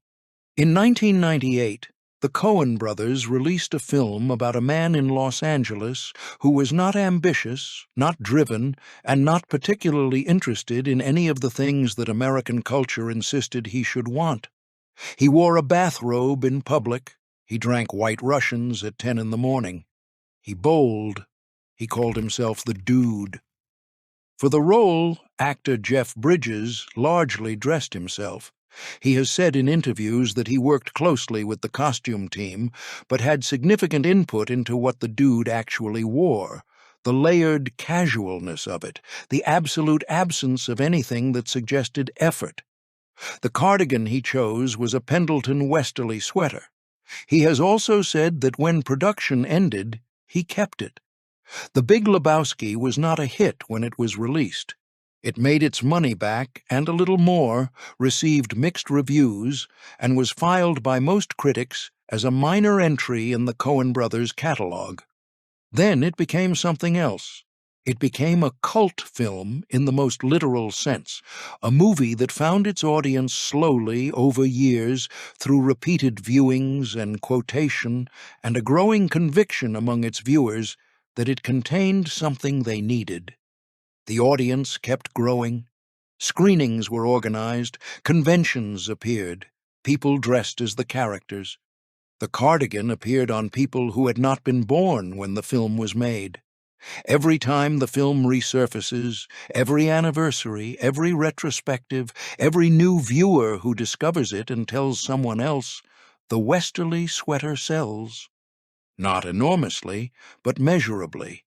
[SPEAKER 1] In 1998, the Coen brothers released a film about a man in Los Angeles who was not ambitious, not driven, and not particularly interested in any of the things that American culture insisted he should want. He wore a bathrobe in public. He drank White Russians at 10 in the morning. He bowled. He called himself the Dude. For the role, actor Jeff Bridges largely dressed himself. He has said in interviews that he worked closely with the costume team, but had significant input into what the Dude actually wore. The layered casualness of it, the absolute absence of anything that suggested effort. The cardigan he chose was a Pendleton Westerly sweater. He has also said that when production ended, he kept it. The Big Lebowski was not a hit when it was released. It made its money back and a little more, received mixed reviews, and was filed by most critics as a minor entry in the Coen brothers' catalog. Then it became something else. It became a cult film in the most literal sense, a movie that found its audience slowly over years through repeated viewings and quotation and a growing conviction among its viewers that it contained something they needed. The audience kept growing. Screenings were organized, conventions appeared, people dressed as the characters. The cardigan appeared on people who had not been born when the film was made. Every time the film resurfaces, every anniversary, every retrospective, every new viewer who discovers it and tells someone else, the Westerly sweater sells. Not enormously, but measurably.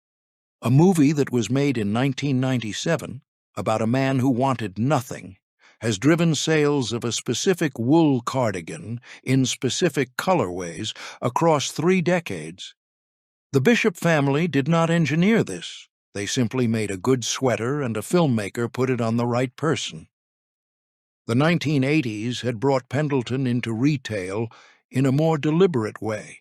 [SPEAKER 1] A movie that was made in 1997, about a man who wanted nothing, has driven sales of a specific wool cardigan in specific colorways across 3 decades. The Bishop family did not engineer this. They simply made a good sweater and a filmmaker put it on the right person. The 1980s had brought Pendleton into retail in a more deliberate way.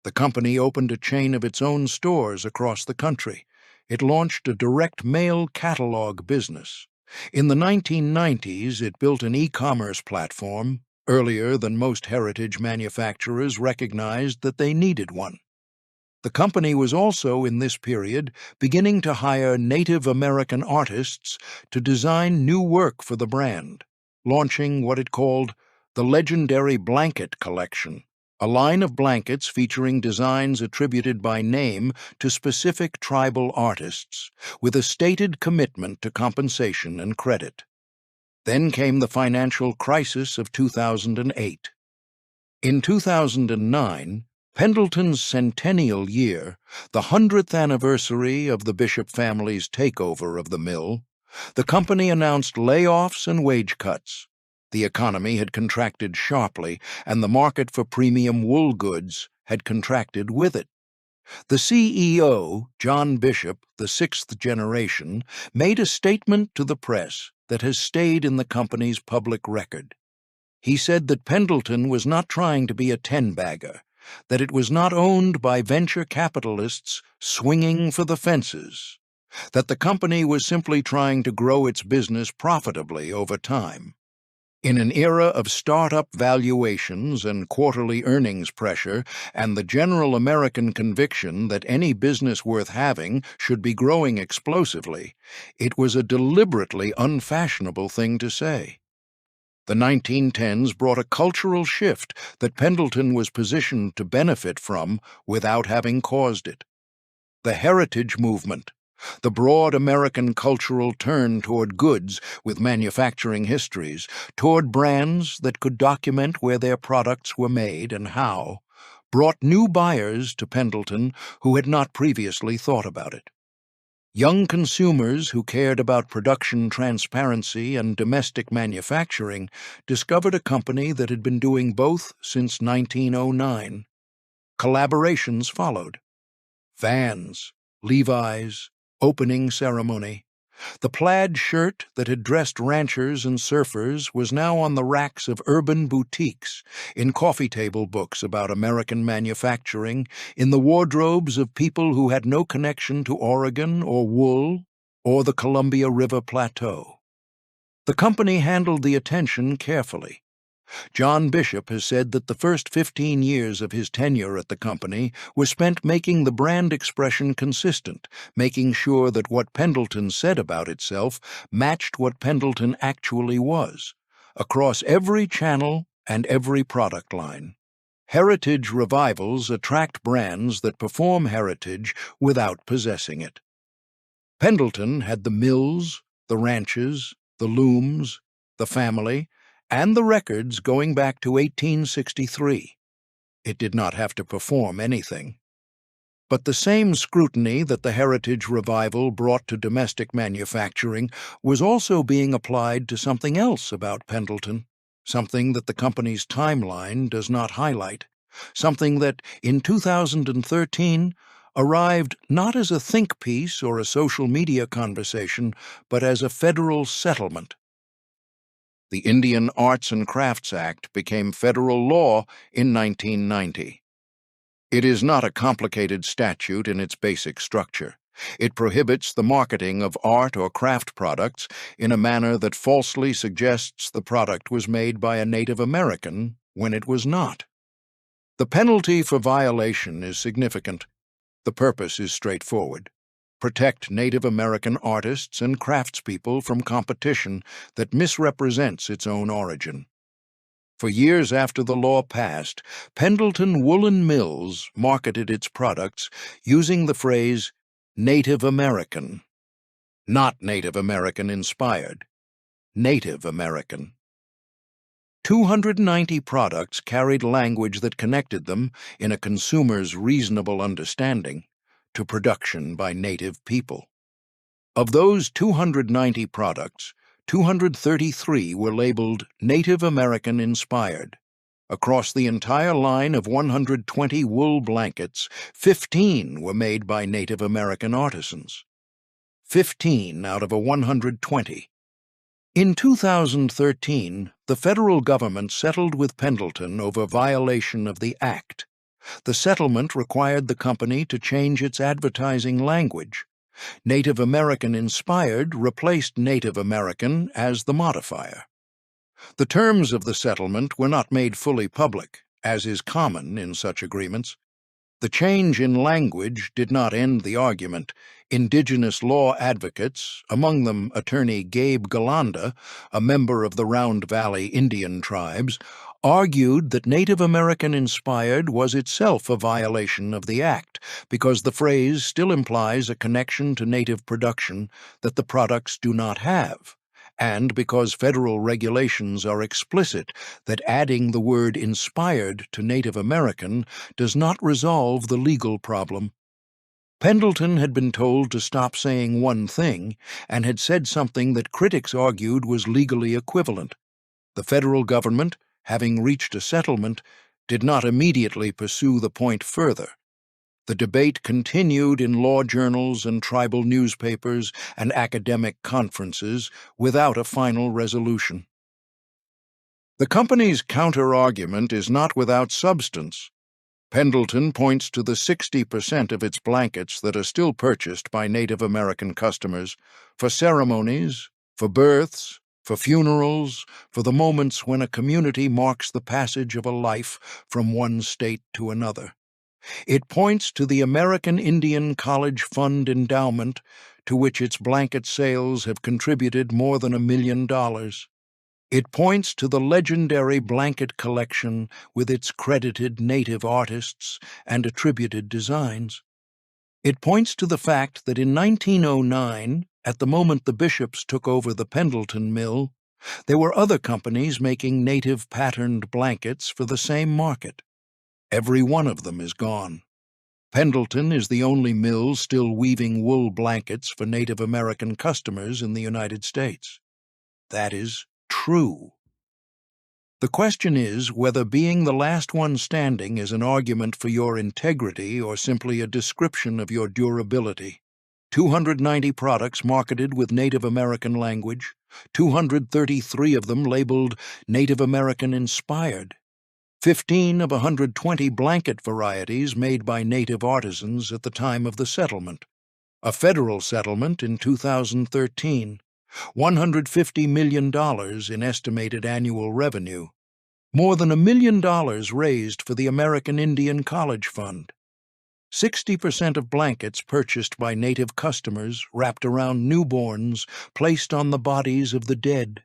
[SPEAKER 1] The company opened a chain of its own stores across the country. It launched a direct mail catalog business. In the 1990s, it built an e-commerce platform, earlier than most heritage manufacturers recognized that they needed one. The company was also, in this period, beginning to hire Native American artists to design new work for the brand, launching what it called the Legendary Blanket Collection, a line of blankets featuring designs attributed by name to specific tribal artists, with a stated commitment to compensation and credit. Then came the financial crisis of 2008. In 2009, Pendleton's centennial year, the 100th anniversary of the Bishop family's takeover of the mill, the company announced layoffs and wage cuts. The economy had contracted sharply, and the market for premium wool goods had contracted with it. The CEO, John Bishop, the 6th generation, made a statement to the press that has stayed in the company's public record. He said that Pendleton was not trying to be a 10-bagger, that it was not owned by venture capitalists swinging for the fences, that the company was simply trying to grow its business profitably over time. In an era of startup valuations and quarterly earnings pressure and the general American conviction that any business worth having should be growing explosively, it was a deliberately unfashionable thing to say. The 1910s brought a cultural shift that Pendleton was positioned to benefit from without having caused it. The heritage movement, the broad American cultural turn toward goods with manufacturing histories, toward brands that could document where their products were made and how, brought new buyers to Pendleton who had not previously thought about it. Young consumers who cared about production transparency and domestic manufacturing discovered a company that had been doing both since 1909. Collaborations followed. Vans, Levi's, opening ceremony. The plaid shirt that had dressed ranchers and surfers was now on the racks of urban boutiques, in coffee table books about American manufacturing, in the wardrobes of people who had no connection to Oregon or wool or the Columbia River Plateau. The company handled the attention carefully. John Bishop has said that the first 15 years of his tenure at the company were spent making the brand expression consistent, making sure that what Pendleton said about itself matched what Pendleton actually was, across every channel and every product line. Heritage revivals attract brands that perform heritage without possessing it. Pendleton had the mills, the ranches, the looms, the family, and the records going back to 1863. It did not have to perform anything. But the same scrutiny that the heritage revival brought to domestic manufacturing was also being applied to something else about Pendleton, something that the company's timeline does not highlight, something that, in 2013, arrived not as a think piece or a social media conversation, but as a federal settlement. The Indian Arts and Crafts Act became federal law in 1990. It is not a complicated statute in its basic structure. It prohibits the marketing of art or craft products in a manner that falsely suggests the product was made by a Native American when it was not. The penalty for violation is significant. The purpose is straightforward: protect Native American artists and craftspeople from competition that misrepresents its own origin. For years after the law passed, Pendleton Woolen Mills marketed its products using the phrase Native American. Not Native American inspired. Native American. 290 products carried language that connected them, in a consumer's reasonable understanding, to production by Native people. Of those 290 products, 233 were labeled Native American inspired. Across the entire line of 120 wool blankets, 15 were made by Native American artisans. 15 out of a 120. In 2013, the federal government settled with Pendleton over violation of the Act. The settlement required the company to change its advertising language. Native American inspired replaced Native American as the modifier. The terms of the settlement were not made fully public, as is common in such agreements. The change in language did not end the argument. Indigenous law advocates, among them attorney Gabe Galanda, a member of the Round Valley Indian tribes, argued that Native American inspired was itself a violation of the Act because the phrase still implies a connection to native production that the products do not have, and because federal regulations are explicit that adding the word inspired to Native American does not resolve the legal problem. Pendleton had been told to stop saying one thing and had said something that critics argued was legally equivalent. The federal government, having reached a settlement, did not immediately pursue the point further. The debate continued in law journals and tribal newspapers and academic conferences without a final resolution. The company's counter-argument is not without substance. Pendleton points to the 60% of its blankets that are still purchased by Native American customers for ceremonies, for births, for funerals, for the moments when a community marks the passage of a life from one state to another. It points to the American Indian College Fund Endowment, to which its blanket sales have contributed more than $1 million. It points to the legendary blanket collection with its credited native artists and attributed designs. It points to the fact that in 1909, at the moment the Bishops took over the Pendleton mill, there were other companies making native patterned blankets for the same market. Every one of them is gone. Pendleton is the only mill still weaving wool blankets for Native American customers in the United States. That is true. The question is whether being the last one standing is an argument for your integrity or simply a description of your durability. 290 products marketed with Native American language, 233 of them labeled Native American inspired. 15 of 120 blanket varieties made by native artisans at the time of the settlement. A federal settlement in 2013. $150 million in estimated annual revenue. More than $1 million raised for the American Indian College Fund. 60% of blankets purchased by native customers wrapped around newborns placed on the bodies of the dead.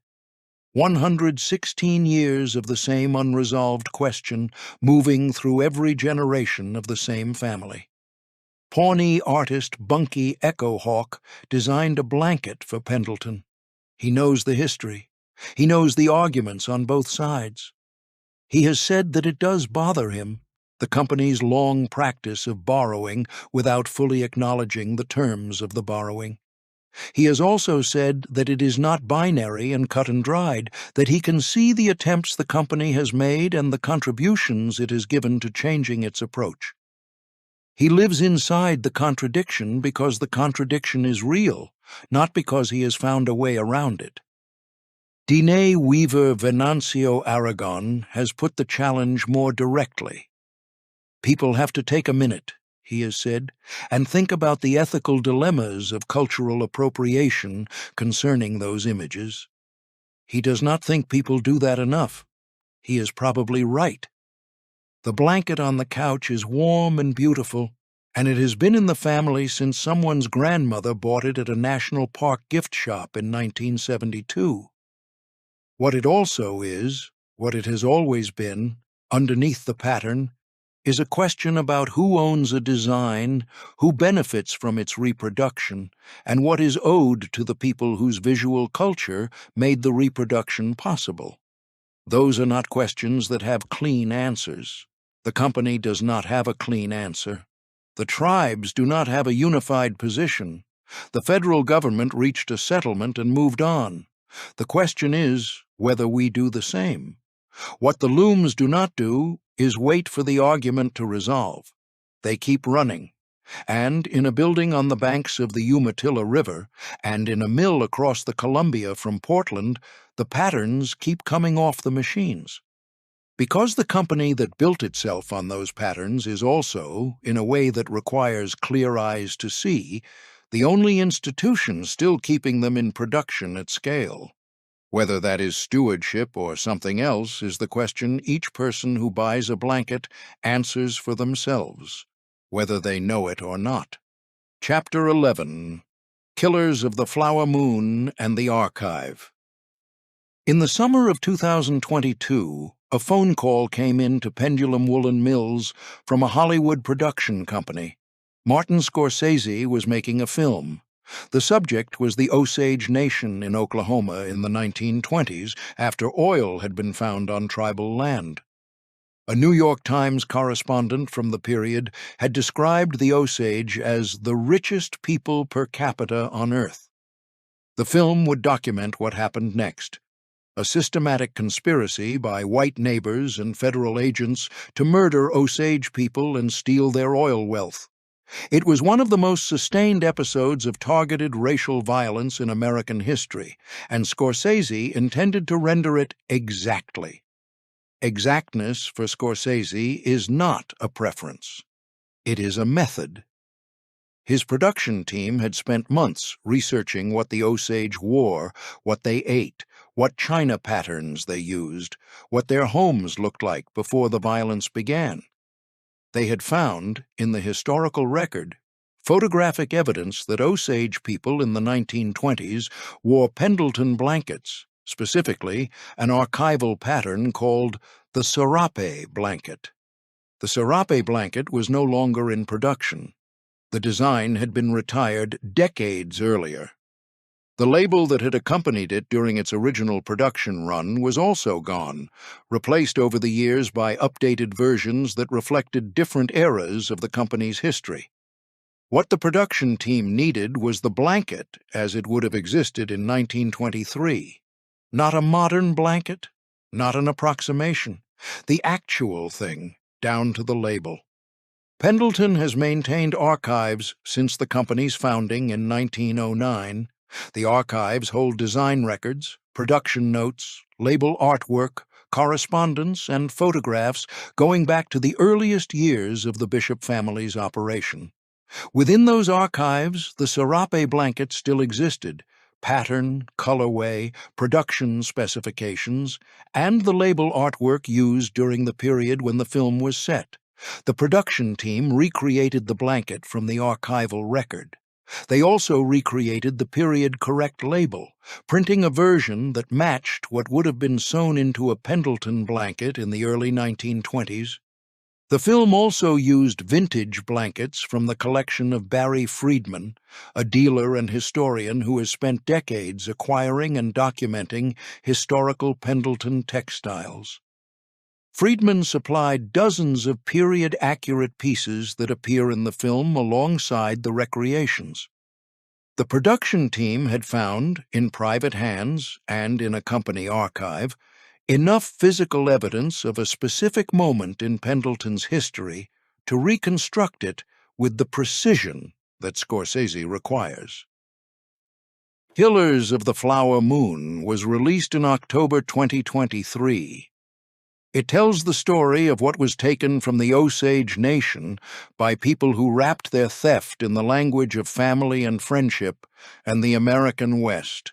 [SPEAKER 1] 116 years of the same unresolved question, moving through every generation of the same family. Pawnee artist Bunky Echo Hawk designed a blanket for Pendleton. He knows the history. He knows the arguments on both sides. He has said that it does bother him, the company's long practice of borrowing without fully acknowledging the terms of the borrowing. He has also said that it is not binary and cut and dried, that he can see the attempts the company has made and the contributions it has given to changing its approach. He lives inside the contradiction because the contradiction is real, not because he has found a way around it. Dine Weaver Venancio Aragon has put the challenge more directly. People have to take a minute, he has said, and think about the ethical dilemmas of cultural appropriation concerning those images. He does not think people do that enough. He is probably right. The blanket on the couch is warm and beautiful, and it has been in the family since someone's grandmother bought it at a national park gift shop in 1972. What it also is, what it has always been, underneath the pattern, is a question about who owns a design, who benefits from its reproduction, and what is owed to the people whose visual culture made the reproduction possible. Those are not questions that have clean answers. The company does not have a clean answer. The tribes do not have a unified position. The federal government reached a settlement and moved on. The question is whether we do the same. What the looms do not do is wait for the argument to resolve. They keep running. And in a building on the banks of the Umatilla River, and in a mill across the Columbia from Portland, the patterns keep coming off the machines. Because the company that built itself on those patterns is also, in a way that requires clear eyes to see, the only institution still keeping them in production at scale. Whether that is stewardship or something else is the question each person who buys a blanket answers for themselves, whether they know it or not. Chapter 11: Killers of the Flower Moon and the Archive. In the summer of 2022, a phone call came in to Pendleton Woolen Mills from a Hollywood production company. Martin Scorsese was making a film. The subject was the Osage Nation in Oklahoma in the 1920s, after oil had been found on tribal land. A New York Times correspondent from the period had described the Osage as the richest people per capita on Earth. The film would document what happened next: a systematic conspiracy by white neighbors and federal agents to murder Osage people and steal their oil wealth. It was one of the most sustained episodes of targeted racial violence in American history, and Scorsese intended to render it exactly. Exactness for Scorsese is not a preference. It is a method. His production team had spent months researching what the Osage wore, what they ate, what china patterns they used, what their homes looked like before the violence began. They had found, in the historical record, photographic evidence that Osage people in the 1920s wore Pendleton blankets, specifically an archival pattern called the serape blanket. The serape blanket was no longer in production. The design had been retired decades earlier. The label that had accompanied it during its original production run was also gone, replaced over the years by updated versions that reflected different eras of the company's history. What the production team needed was the blanket as it would have existed in 1923. Not a modern blanket, not an approximation, the actual thing, down to the label. Pendleton has maintained archives since the company's founding in 1909. The archives hold design records, production notes, label artwork, correspondence, and photographs going back to the earliest years of the Bishop family's operation. Within those archives, the serape blanket still existed: pattern, colorway, production specifications, and the label artwork used during the period when the film was set. The production team recreated the blanket from the archival record. They also recreated the period-correct label, printing a version that matched what would have been sewn into a Pendleton blanket in the early 1920s. The film also used vintage blankets from the collection of Barry Friedman, a dealer and historian who has spent decades acquiring and documenting historical Pendleton textiles. Friedman supplied dozens of period-accurate pieces that appear in the film alongside the recreations. The production team had found, in private hands and in a company archive, enough physical evidence of a specific moment in Pendleton's history to reconstruct it with the precision that Scorsese requires. Killers of the Flower Moon was released in October 2023. It tells the story of what was taken from the Osage Nation by people who wrapped their theft in the language of family and friendship and the American West.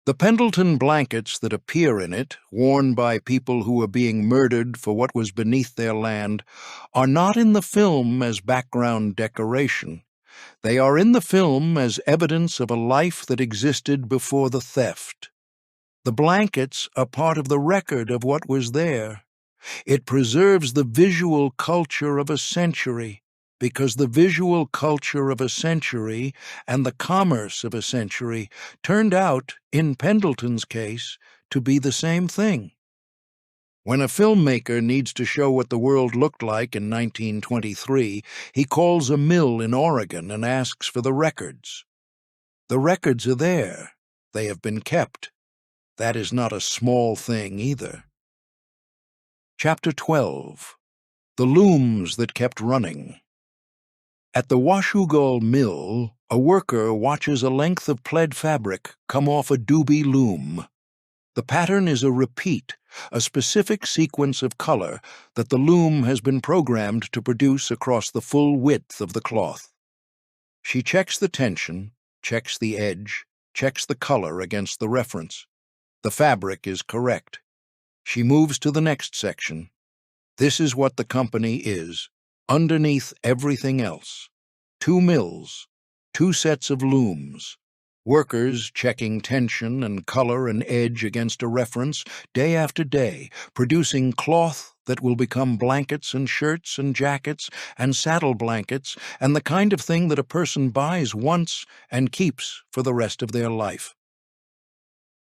[SPEAKER 1] The Pendleton blankets that appear in it, worn by people who were being murdered for what was beneath their land, are not in the film as background decoration. They are in the film as evidence of a life that existed before the theft. The blankets are part of the record of what was there. It preserves the visual culture of a century, because the visual culture of a century and the commerce of a century turned out, in Pendleton's case, to be the same thing. When a filmmaker needs to show what the world looked like in 1923, he calls a mill in Oregon and asks for the records. The records are there. They have been kept. That is not a small thing either. Chapter 12. The Looms That Kept Running. At the Washougal mill, a worker watches a length of plaid fabric come off a doobie loom. The pattern is a repeat, a specific sequence of color that the loom has been programmed to produce across the full width of the cloth. She checks the tension, checks the edge, checks the color against the reference. The fabric is correct. She moves to the next section. This is what the company is, underneath everything else. 2 mills, 2 sets of looms, workers checking tension and color and edge against a reference day after day, producing cloth that will become blankets and shirts and jackets and saddle blankets and the kind of thing that a person buys once and keeps for the rest of their life.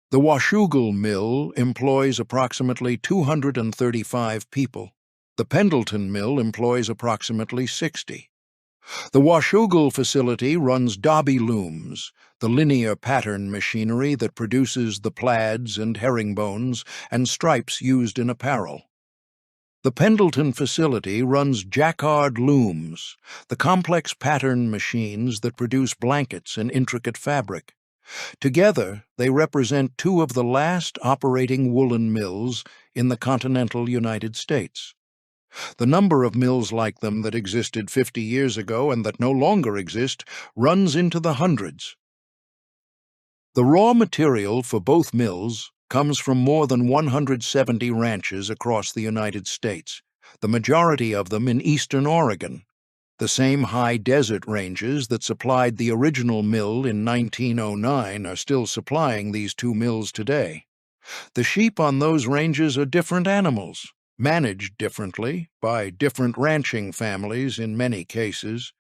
[SPEAKER 1] The Washougal mill employs approximately 235 people. The Pendleton mill employs approximately 60. The Washougal facility runs Dobby looms, the linear pattern machinery that produces the plaids and herringbones and stripes used in apparel. The Pendleton facility runs Jacquard looms, the complex pattern machines that produce blankets and intricate fabric. Together, they represent 2 of the last operating woolen mills in the continental United States. The number of mills like them that existed 50 years ago and that no longer exist runs into the hundreds. The raw material for both mills comes from more than 170 ranches across the United States, the majority of them in eastern Oregon. The same high desert ranges that supplied the original mill in 1909 are still supplying these 2 mills today. The sheep on those ranges are different animals, managed differently by different ranching families in many cases,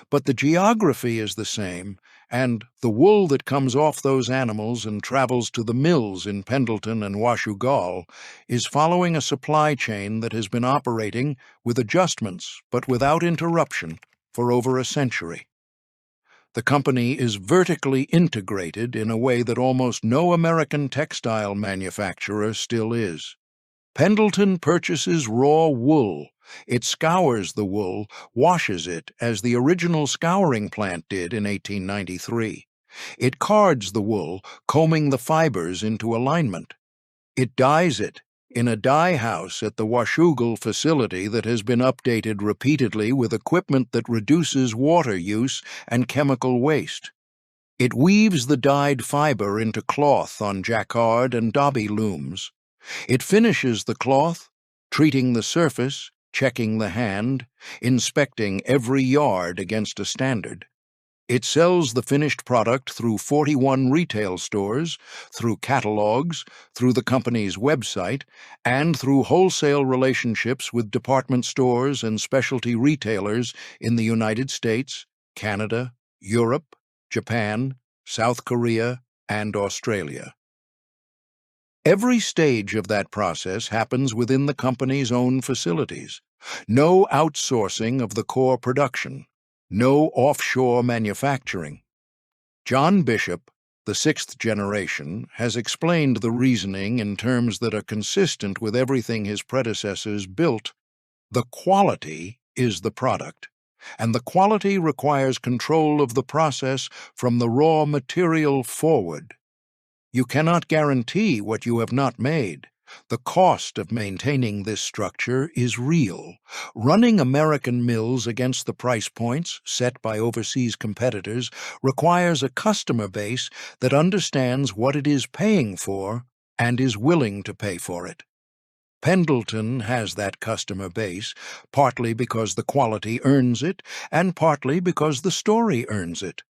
[SPEAKER 1] but the geography is the same, and the wool that comes off those animals and travels to the mills in Pendleton and Washougal is following a supply chain that has been operating with adjustments but without interruption for over a century. The company is vertically integrated in a way that almost no American textile manufacturer still is. Pendleton purchases raw wool. It scours the wool, washes it, as the original scouring plant did in 1893. It cards the wool, combing the fibers into alignment. It dyes it in a dye house at the Washougal facility that has been updated repeatedly with equipment that reduces water use and chemical waste. It weaves the dyed fiber into cloth on Jacquard and Dobby looms. It finishes the cloth, treating the surface, checking the hand, inspecting every yard against a standard. It sells the finished product through 41 retail stores, through catalogs, through the company's website, and through wholesale relationships with department stores and specialty retailers in the United States, Canada, Europe, Japan, South Korea, and Australia. Every stage of that process happens within the company's own facilities. No outsourcing of the core production. No offshore manufacturing. John Bishop, the sixth generation, has explained the reasoning in terms that are consistent with everything his predecessors built. The quality is the product, and the quality requires control of the process from the raw material forward. You cannot guarantee what you have not made. The cost of maintaining this structure is real. Running American mills against the price points set by overseas competitors requires a customer base that understands what it is paying for and is willing to pay for it. Pendleton has that customer base, partly because the quality earns it, and partly because the story earns it.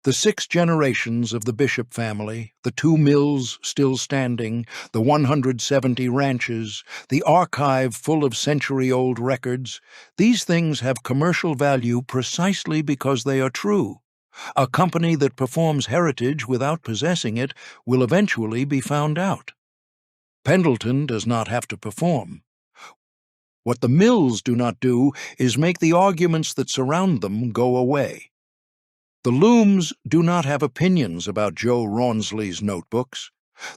[SPEAKER 1] The 6 generations of the Bishop family, the 2 mills still standing, the 170 ranches, the archive full of century-old records, these things have commercial value precisely because they are true. A company that performs heritage without possessing it will eventually be found out. Pendleton does not have to perform. What the mills do not do is make the arguments that surround them go away. The looms do not have opinions about Joe Rawnsley's notebooks.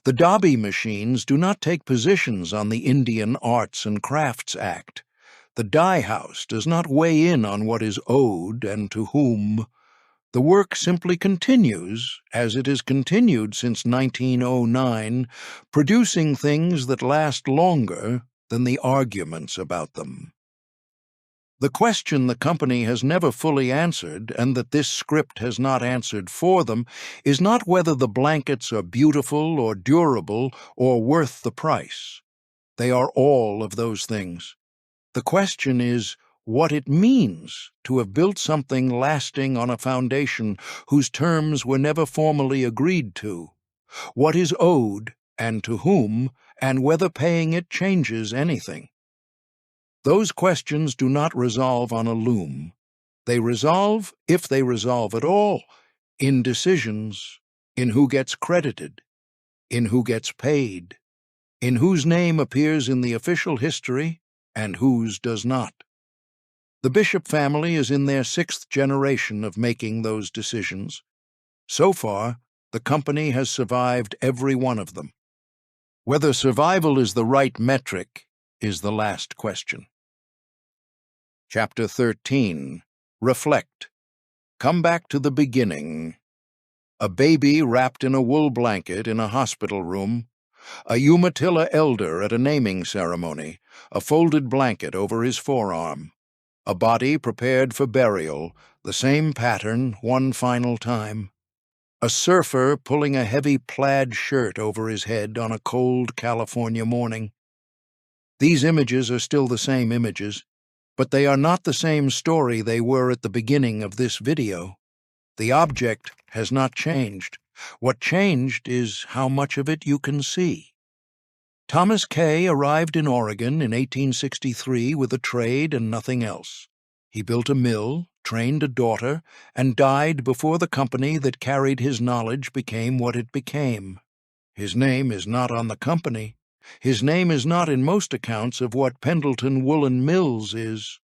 [SPEAKER 1] The Dobby machines do not take positions on the Indian Arts and Crafts Act. The dye house does not weigh in on what is owed and to whom. The work simply continues, as it has continued since 1909, producing things that last longer than the arguments about them. The question the company has never fully answered, and that this script has not answered for them, is not whether the blankets are beautiful or durable or worth the price. They are all of those things. The question is what it means to have built something lasting on a foundation whose terms were never formally agreed to, what is owed and to whom, and whether paying it changes anything. Those questions do not resolve on a loom. They resolve, if they resolve at all, in decisions, in who gets credited, in who gets paid, in whose name appears in the official history and whose does not. The Bishop family is in their 6th generation of making those decisions. So far, the company has survived every one of them. Whether survival is the right metric is the last question. Chapter 13. Reflect. Come back to the beginning. A baby wrapped in a wool blanket in a hospital room, a Umatilla elder at a naming ceremony, a folded blanket over his forearm, a body prepared for burial, the same pattern one final time, a surfer pulling a heavy plaid shirt over his head on a cold California morning. These images are still the same images, but they are not the same story they were at the beginning of this video. The object has not changed. What changed is how much of it you can see. Thomas Kay arrived in Oregon in 1863 with a trade and nothing else. He built a mill, trained a daughter, and died before the company that carried his knowledge became what it became. His name is not on the company. His name is not in most accounts of what Pendleton Woolen Mills is.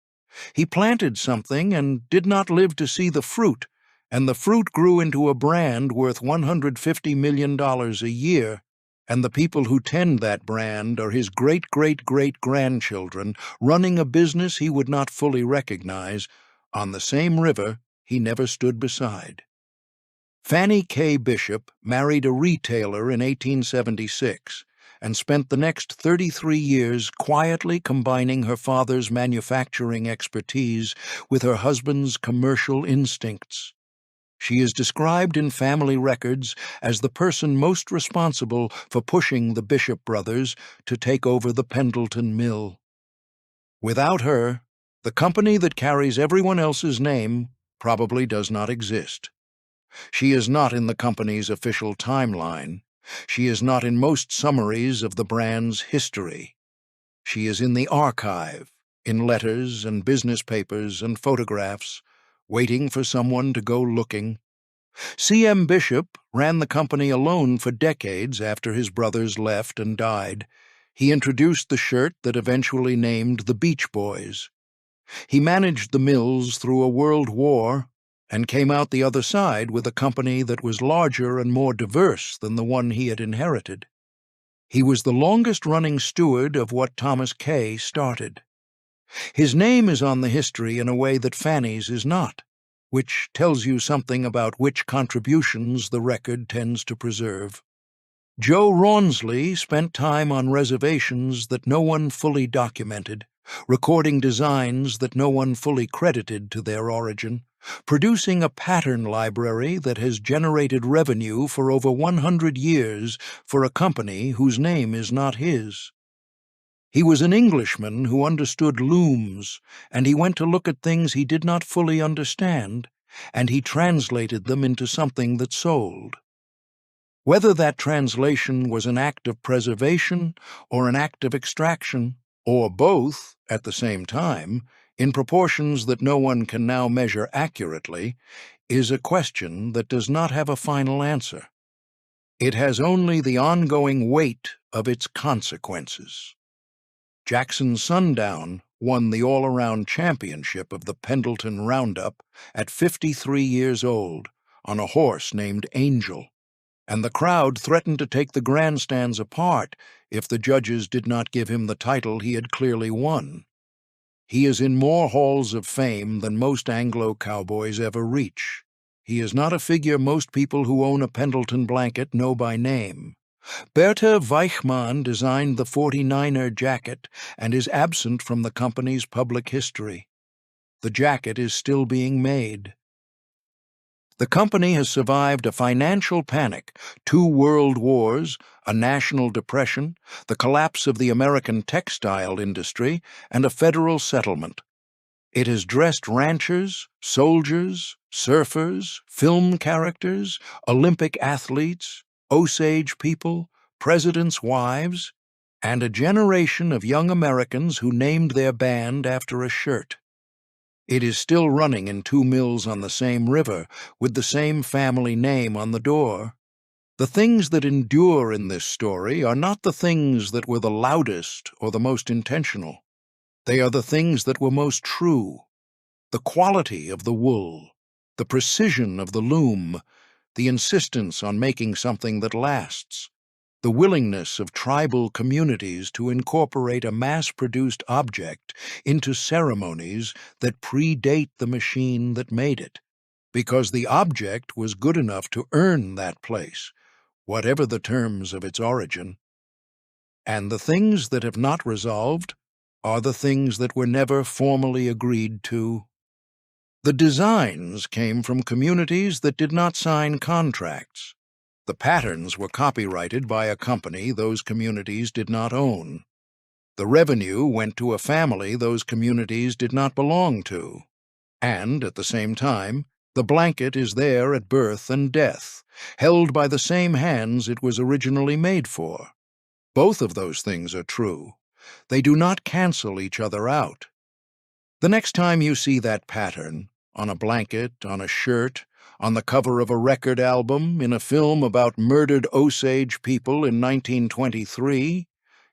[SPEAKER 1] He planted something and did not live to see the fruit, and the fruit grew into a brand worth $150 million a year, and the people who tend that brand are his great-great-great-grandchildren running a business he would not fully recognize on the same river he never stood beside. Fanny K. Bishop married a retailer in 1876 and spent the next 33 years quietly combining her father's manufacturing expertise with her husband's commercial instincts. She is described in family records as the person most responsible for pushing the Bishop brothers to take over the Pendleton mill. Without her, the company that carries everyone else's name probably does not exist. She is not in the company's official timeline. She is not in most summaries of the brand's history. She is in the archive, in letters and business papers and photographs, waiting for someone to go looking. C.M. Bishop ran the company alone for decades after his brothers left and died. He introduced the shirt that eventually named the Beach Boys. He managed the mills through a world war and came out the other side with a company that was larger and more diverse than the one he had inherited. He was the longest-running steward of what Thomas Kay started. His name is on the history in a way that Fanny's is not, which tells you something about which contributions the record tends to preserve. Joe Rawnsley spent time on reservations that no one fully documented, recording designs that no one fully credited to their origin, producing a pattern library that has generated revenue for over 100 years for a company whose name is not his. He was an Englishman who understood looms, and he went to look at things he did not fully understand, and he translated them into something that sold. Whether that translation was an act of preservation or an act of extraction, or both at the same time, in proportions that no one can now measure accurately, is a question that does not have a final answer. It has only the ongoing weight of its consequences. Jackson Sundown won the all-around championship of the Pendleton Roundup at 53 years old on a horse named Angel, and the crowd threatened to take the grandstands apart if the judges did not give him the title he had clearly won. He is in more halls of fame than most Anglo cowboys ever reach. He is not a figure most people who own a Pendleton blanket know by name. Bertha Weichmann designed the 49er jacket and is absent from the company's public history. The jacket is still being made. The company has survived a financial panic, 2 world wars, a national depression, the collapse of the American textile industry, and a federal settlement. It has dressed ranchers, soldiers, surfers, film characters, Olympic athletes, Osage people, presidents' wives, and a generation of young Americans who named their band after a shirt. It is still running in 2 mills on the same river, with the same family name on the door. The things that endure in this story are not the things that were the loudest or the most intentional. They are the things that were most true. The quality of the wool, the precision of the loom, the insistence on making something that lasts, the willingness of tribal communities to incorporate a mass-produced object into ceremonies that predate the machine that made it, because the object was good enough to earn that place, whatever the terms of its origin. And the things that have not resolved are the things that were never formally agreed to. The designs came from communities that did not sign contracts. The patterns were copyrighted by a company those communities did not own. The revenue went to a family those communities did not belong to. And, at the same time, the blanket is there at birth and death, held by the same hands it was originally made for. Both of those things are true. They do not cancel each other out. The next time you see that pattern, on a blanket, on a shirt, on the cover of a record album, in a film about murdered Osage people in 1923,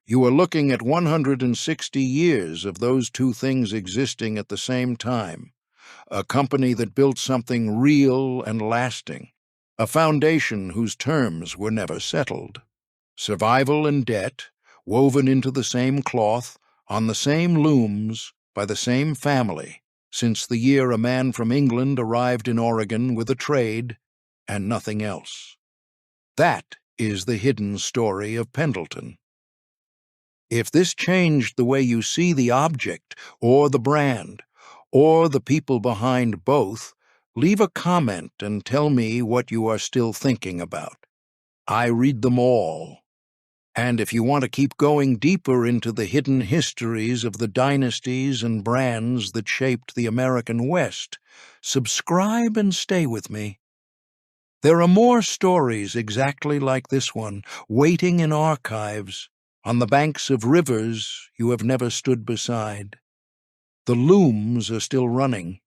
[SPEAKER 1] you are looking at 160 years of those 2 things existing at the same time. A company that built something real and lasting, a foundation whose terms were never settled. Survival and debt, woven into the same cloth, on the same looms, by the same family, since the year a man from England arrived in Oregon with a trade and nothing else. That is the hidden story of Pendleton. If this changed the way you see the object, or the brand, or the people behind both, leave a comment and tell me what you are still thinking about. I read them all. And if you want to keep going deeper into the hidden histories of the dynasties and brands that shaped the American West, subscribe and stay with me. There are more stories exactly like this one, waiting in archives, on the banks of rivers you have never stood beside. The looms are still running,